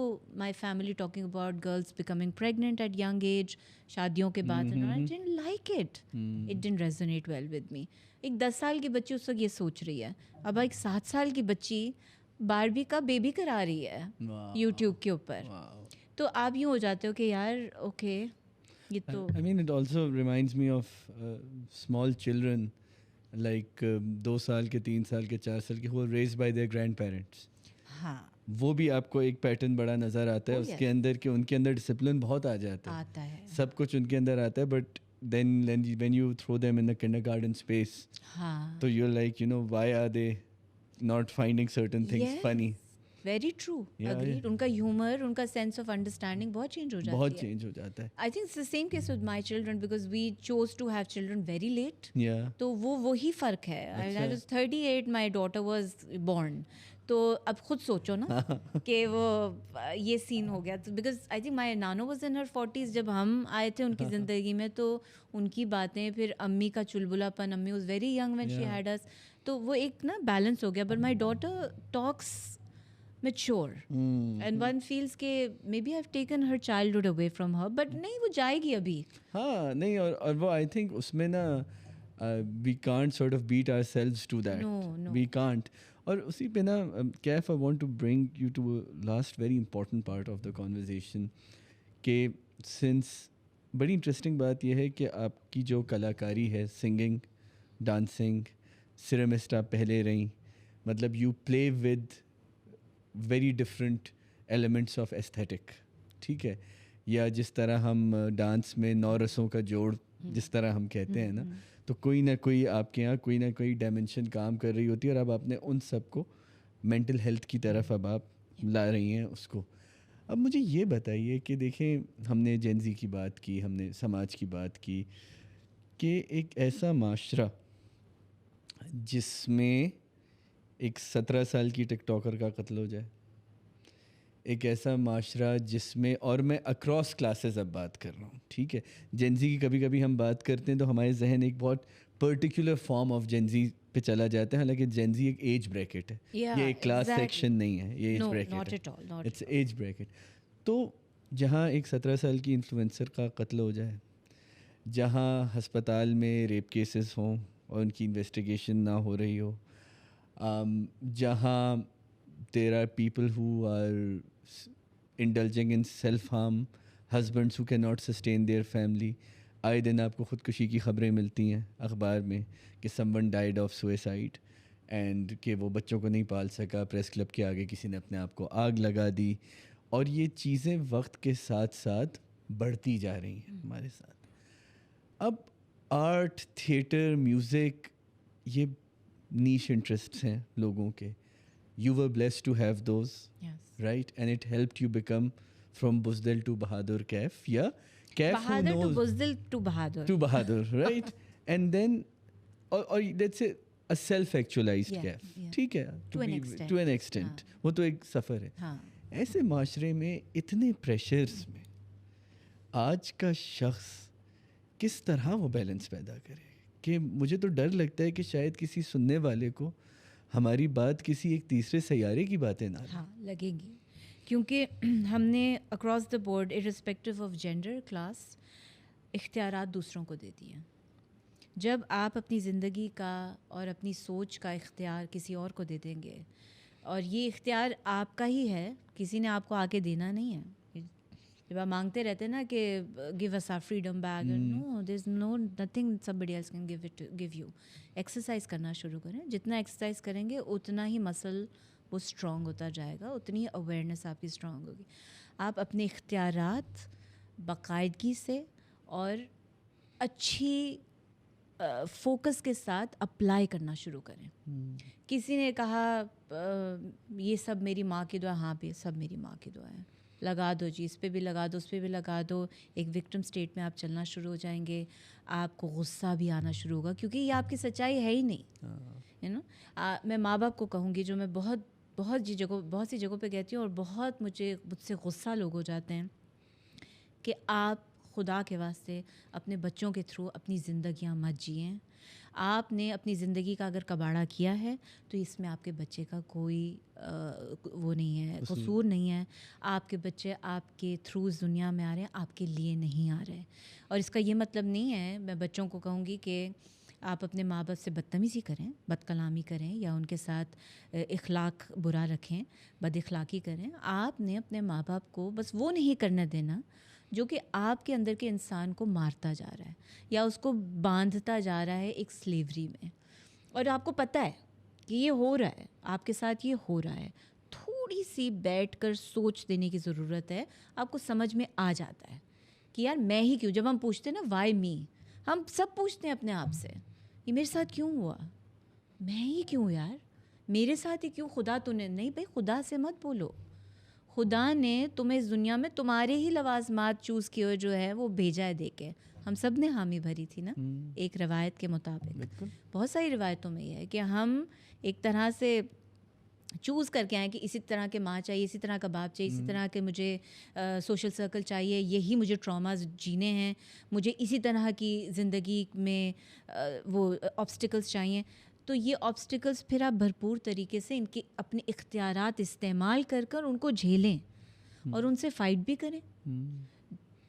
my family talking about girls becoming pregnant at young age, شادیوں کے بعد, and I didn't like it. It didn't resonate well with me. ایک 10 سال کی بچی اس وقت یہ سوچ رہی ہے, اب ایک 7 سال کی بچی باربی کا بیبی کرا رہی ہے یوٹیوب کے اوپر. تو آپ یوں ہو جاتے ہو کہ یار اوکے یہ تو. I mean it also reminds me of small children like 2 سال کے 3 سال کے 4 سال کے who are raised by their grandparents. ہاں وہ بھی آپ کو ایک پیٹرن بڑا نظر آتا ہے اس کے اندر کہ ان کے اندر ڈسپلن بہت آ جاتا ہے, سب کچھ ان کے اندر آتا ہے. But then when you throw them in the kindergarten space, so you're like, you know, why are they not finding certain things funny? Very true. Agreed. ان کا ہیومر, ان کا سینس آف انڈرسٹینڈنگ بہت چینج ہو جاتا ہے. I think it's the same case with my children, because we chose to have children very late. تو وہی فرق ہے. I was 38, my daughter was born. تو اب خود سوچو نا کہ وہ یہ سین ہو گیا. Because I think my nano was in Hare 40s جب ہم آئے تھے ان کی زندگی میں, تو ان کی باتیں, پھر امی کا چلبلا پن, امی was very young when she had us, تو وہ ایک نا بیلنس ہو گیا. But my daughter talks mature and one feels کہ maybe I have taken her childhood away from her, but نہیں وہ جائے گی ابھی. ہاں نہیں, اور وہ آئی تھنک اس میں نا we can't sort of beat ourselves to that, we can't. اور اسی پہ نا Kaif I want to bring you to last very important part of the conversation کہ سنس بڑی انٹرسٹنگ بات یہ ہے کہ آپ کی جو کلاکاری ہے، سنگنگ، ڈانسنگ، سیرامسٹ آپ پہلے رہیں، مطلب you play with very different elements of aesthetic, ٹھیک ہے، یا جس طرح ہم ڈانس میں 9 رسوں کا جوڑ جس طرح ہم کہتے ہیں نا، تو کوئی نہ کوئی آپ کے یہاں کوئی نہ کوئی ڈائمنشن کام کر رہی ہوتی ہے، اور اب آپ نے ان سب کو مینٹل ہیلتھ کی طرف اب آپ لا رہی ہیں اس کو. اب مجھے یہ بتائیے کہ دیکھیں، ہم نے جین زی کی بات کی، ہم نے سماج کی بات کی، کہ ایک ایسا معاشرہ جس میں ایک 17 سال کی ٹک ٹاکر کا قتل ہو جائے، ایک ایسا معاشرہ جس میں، اور میں اکراس کلاسز اب بات کر رہا ہوں، ٹھیک ہے، جینزی کی کبھی کبھی ہم بات کرتے ہیں تو ہمارے ذہن ایک بہت پرٹیکولر فارم آف جینزی پہ چلا جاتا ہے، حالانکہ جینزی ایک ایج بریکٹ ہے، یہ ایک کلاس سیکشن نہیں ہے، یہ ایج بریکٹ ہے، اٹس ایج بریکٹ. تو جہاں ایک 17 سال کی انفلوئنسر کا قتل ہو جائے، جہاں ہسپتال میں ریپ کیسز ہوں اور ان کی انویسٹیگیشن نہ ہو رہی ہو، جہاں there are people who are indulging in self-harm, husbands who cannot sustain their family. آئے دن آپ کو خودکشی کی خبریں ملتی ہیں اخبار میں کہ someone died of suicide and کہ وہ بچوں کو نہیں پال سکا، پریس کلب کے آگے کسی نے اپنے آپ کو آگ لگا دی. اور یہ چیزیں وقت کے ساتھ ساتھ بڑھتی جا رہی ہیں ہمارے ساتھ. اب آرٹ، تھیٹر، میوزک، یہ نیش انٹرسٹس ہیں لوگوں کے. You were blessed to have those, yes, right? And it helped you become from Buzdil to Bahadur Kaif. Yeah, Kaif Bahadur to Buzdil to Bahadur. To Bahadur, right? And then, or let's say a self-actualized Kaif. ٹھیک ہے, to an extent. وہ تو ایک سفر ہے. ایسے معاشرے میں اتنے پریشرز میں آج کا شخص کس طرح وہ بیلنس پیدا کرے؟ کہ مجھے تو ڈر لگتا ہے کہ شاید کسی سننے والے کو ہماری بات کسی ایک تیسرے سیارے کی باتیں نہ لگے گی، کیونکہ ہم نے across the board irrespective of gender, class, اختیارات دوسروں کو دے دیے ہیں. جب آپ اپنی زندگی کا اور اپنی سوچ کا اختیار کسی اور کو دے دیں گے، اور یہ اختیار آپ کا ہی ہے، کسی نے آپ کو آ کے دینا نہیں ہے. جب آپ مانگتے رہتے ہیں نا کہ give us our freedom back, no there is no nothing somebody else can give you. Exercise کرنا شروع کریں. جتنا ایکسرسائز کریں گے اتنا ہی مسل وہ اسٹرانگ ہوتا جائے گا، اتنی ہی اویئرنیس آپ کی اسٹرانگ ہوگی. آپ اپنے اختیارات باقاعدگی سے اور اچھی فوکس کے ساتھ اپلائی کرنا شروع کریں. کسی نے کہا یہ سب میری ماں کی دعا، ہاں پہ سب میری ماں کی دعا ہے، لگا دو جی، اس پہ بھی لگا دو، اس پہ بھی لگا دو. ایک وکٹم اسٹیٹ میں آپ چلنا شروع ہو جائیں گے. آپ کو غصہ بھی آنا شروع ہوگا، کیونکہ یہ آپ کی سچائی ہے ہی نہیں. میں ماں باپ کو کہوں گی، جو میں بہت سی جگہوں پہ کہتی ہوں، اور بہت مجھ سے غصہ لوگ ہو جاتے ہیں، کہ آپ خدا کے واسطے اپنے بچوں کے تھرو اپنی زندگیاں مت جئیں. آپ نے اپنی زندگی کا اگر کباڑا کیا ہے تو اس میں آپ کے بچے کا کوئی وہ نہیں ہے، قصور نہیں ہے. آپ کے بچے آپ کے تھرو اس دنیا میں آ رہے ہیں، آپ کے لیے نہیں آ رہے. اور اس کا یہ مطلب نہیں ہے، میں بچوں کو کہوں گی کہ آپ اپنے ماں باپ سے بدتمیزی کریں، بد کلامی کریں، یا ان کے ساتھ اخلاق برا رکھیں، بد اخلاقی کریں. آپ نے اپنے ماں باپ کو بس وہ نہیں کرنے دینا جو کہ آپ کے اندر کے انسان کو مارتا جا رہا ہے یا اس کو باندھتا جا رہا ہے ایک سلیوری میں. اور آپ کو پتہ ہے کہ یہ ہو رہا ہے، آپ کے ساتھ یہ ہو رہا ہے. تھوڑی سی بیٹھ کر سوچ دینے کی ضرورت ہے. آپ کو سمجھ میں آ جاتا ہے کہ یار میں ہی کیوں. جب ہم پوچھتے ہیں نا وائی می، ہم سب پوچھتے ہیں اپنے آپ سے، یہ میرے ساتھ کیوں ہوا، میں ہی کیوں یار، میرے ساتھ ہی کیوں. خدا تو نے نہیں بھائی، خدا سے مت بولو. خدا نے تمہیں اس دنیا میں تمہارے ہی لوازمات چوز کیے جو ہے وہ بھیجا ہے دے کے. ہم سب نے حامی بھری تھی نا ایک روایت کے مطابق. بہت ساری روایتوں میں یہ ہے کہ ہم ایک طرح سے چوز کر کے آئیں کہ اسی طرح کے ماں چاہیے، اسی طرح کا باپ چاہیے، اسی طرح کے مجھے سوشل سرکل چاہیے، یہی مجھے ٹراماز جینے ہیں، مجھے اسی طرح کی زندگی میں وہ آبسٹیکلس چاہیے. تو یہ آبسٹیکلس پھر آپ بھرپور طریقے سے ان کے اپنے اختیارات استعمال کر کر ان کو جھیلیں اور ان سے فائٹ بھی کریں.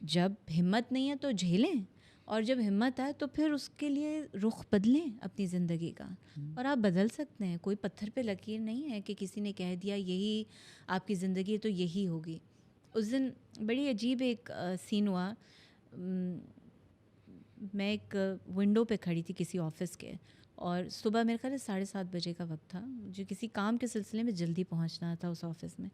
جب ہمت نہیں ہے تو جھیلیں، اور جب ہمت آئے تو پھر اس کے لیے رخ بدلیں اپنی زندگی کا. اور آپ بدل سکتے ہیں، کوئی پتھر پہ لکیر نہیں ہے کہ کسی نے کہہ دیا یہی آپ کی زندگی ہے تو یہی ہوگی. اس دن بڑی عجیب ایک سین ہوا. میں ایک ونڈو پہ کھڑی تھی کسی آفس کے, اور صبح میرے خیال ہے 7:30 بجے کا وقت تھا, مجھے کسی کام کے سلسلے میں جلدی پہنچنا تھا اس آفس میں.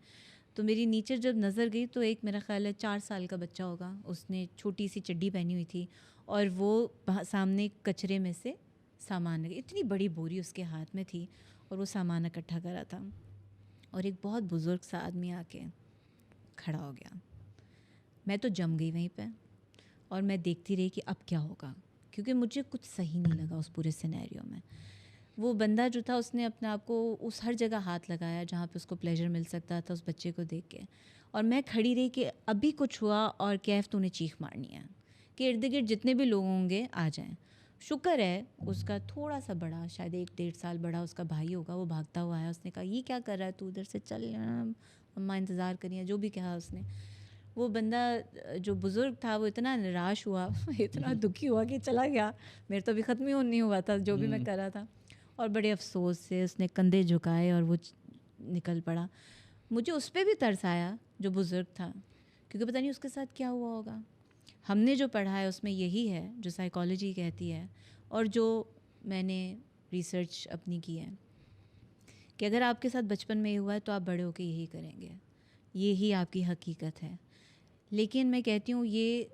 تو میری نیچے جب نظر گئی تو ایک میرا خیال ہے 4 سال کا بچہ ہوگا, اس نے چھوٹی سی چڈی پہنی ہوئی تھی, اور وہ سامنے کچرے میں سے سامان, اتنی بڑی بوری اس کے ہاتھ میں تھی, اور وہ سامان اکٹھا کرا تھا. اور ایک بہت بزرگ سا آدمی آ کے کھڑا ہو گیا. میں تو جم گئی وہیں پہ, اور میں دیکھتی رہی کہ اب کیا ہوگا, کیونکہ مجھے کچھ صحیح نہیں لگا اس پورے سینیریو میں. وہ بندہ جو تھا اس نے اپنے آپ کو اس ہر جگہ ہاتھ لگایا جہاں پہ اس کو پلیجر مل سکتا تھا اس بچے کو دیکھ کے, اور میں کھڑی رہی کہ ابھی کچھ ہوا اور کیف تو انہیں چیخ مارنی ہے کہ ارد گرد جتنے بھی لوگ ہوں گے آ جائیں. شکر ہے اس کا تھوڑا سا بڑا, شاید 1-1.5 سال بڑا اس کا بھائی ہوگا, وہ بھاگتا ہوا آیا. اس نے کہا یہ کیا کر رہا ہے تو, ادھر سے چل, اماں انتظار کریے, جو بھی کہا اس نے. وہ بندہ جو بزرگ تھا وہ اتنا نراش ہوا, اتنا دکھی ہوا کہ چلا گیا. میرے تو ابھی ختم ہی نہیں ہوا تھا جو بھی میں کر رہا تھا, اور بڑے افسوس سے اس نے کندھے جھکائے اور وہ نکل پڑا. مجھے اس پہ بھی ترس آیا جو بزرگ تھا, کیونکہ پتہ نہیں اس کے ساتھ کیا ہوا ہوگا. ہم نے جو پڑھا ہے اس میں یہی ہے جو سائیکالوجی کہتی ہے, اور جو میں نے ریسرچ اپنی کی ہے, کہ اگر آپ کے ساتھ بچپن میں یہ ہوا ہے تو آپ بڑے ہو کے یہی کریں گے, یہی آپ کی حقیقت ہے. لیکن میں کہتی ہوں یہ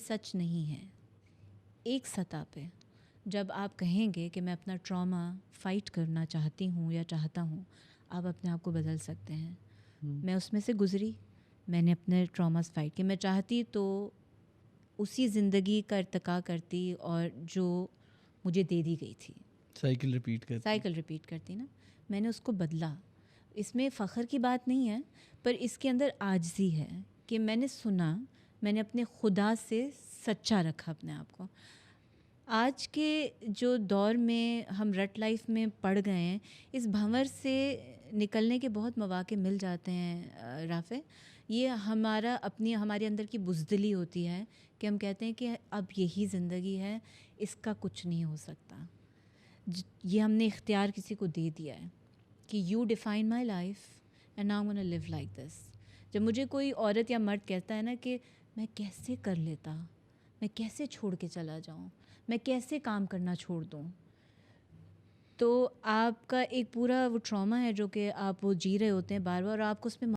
سچ نہیں ہے. ایک سطح پہ جب آپ کہیں گے کہ میں اپنا ٹراما فائٹ کرنا چاہتی ہوں یا چاہتا ہوں, آپ اپنے آپ کو بدل سکتے ہیں. میں اس میں سے گزری, میں نے اپنے ٹراماز فائٹ کیے. میں چاہتی تو اسی زندگی کا ارتقا کرتی اور جو مجھے دے دی گئی تھی, سائیکل ریپیٹ کرتی نا. میں نے اس کو بدلا. اس میں فخر کی بات نہیں ہے, پر اس کے اندر عاجزی ہے کہ میں نے سنا, میں نے اپنے خدا سے سچا رکھا اپنے آپ کو. آج کے جو دور میں ہم رٹ لائف میں پڑ گئے ہیں, اس بھنور سے نکلنے کے بہت مواقع مل جاتے ہیں رافع. یہ ہمارے اندر کی بزدلی ہوتی ہے کہ ہم کہتے ہیں کہ اب یہی زندگی ہے, اس کا کچھ نہیں ہو سکتا. یہ ہم نے اختیار کسی کو دے دیا ہے کہ you define my life and now gonna live like this. جب مجھے کوئی عورت یا مرد کہتا ہے نا کہ میں کیسے کر لیتا, میں کیسے چھوڑ کے چلا جاؤں, میں کیسے کام کرنا چھوڑ دوں, تو آپ کا ایک پورا وہ ٹراما ہے جو کہ آپ وہ جی رہے ہوتے ہیں بار بار, اور آپ کو اس میں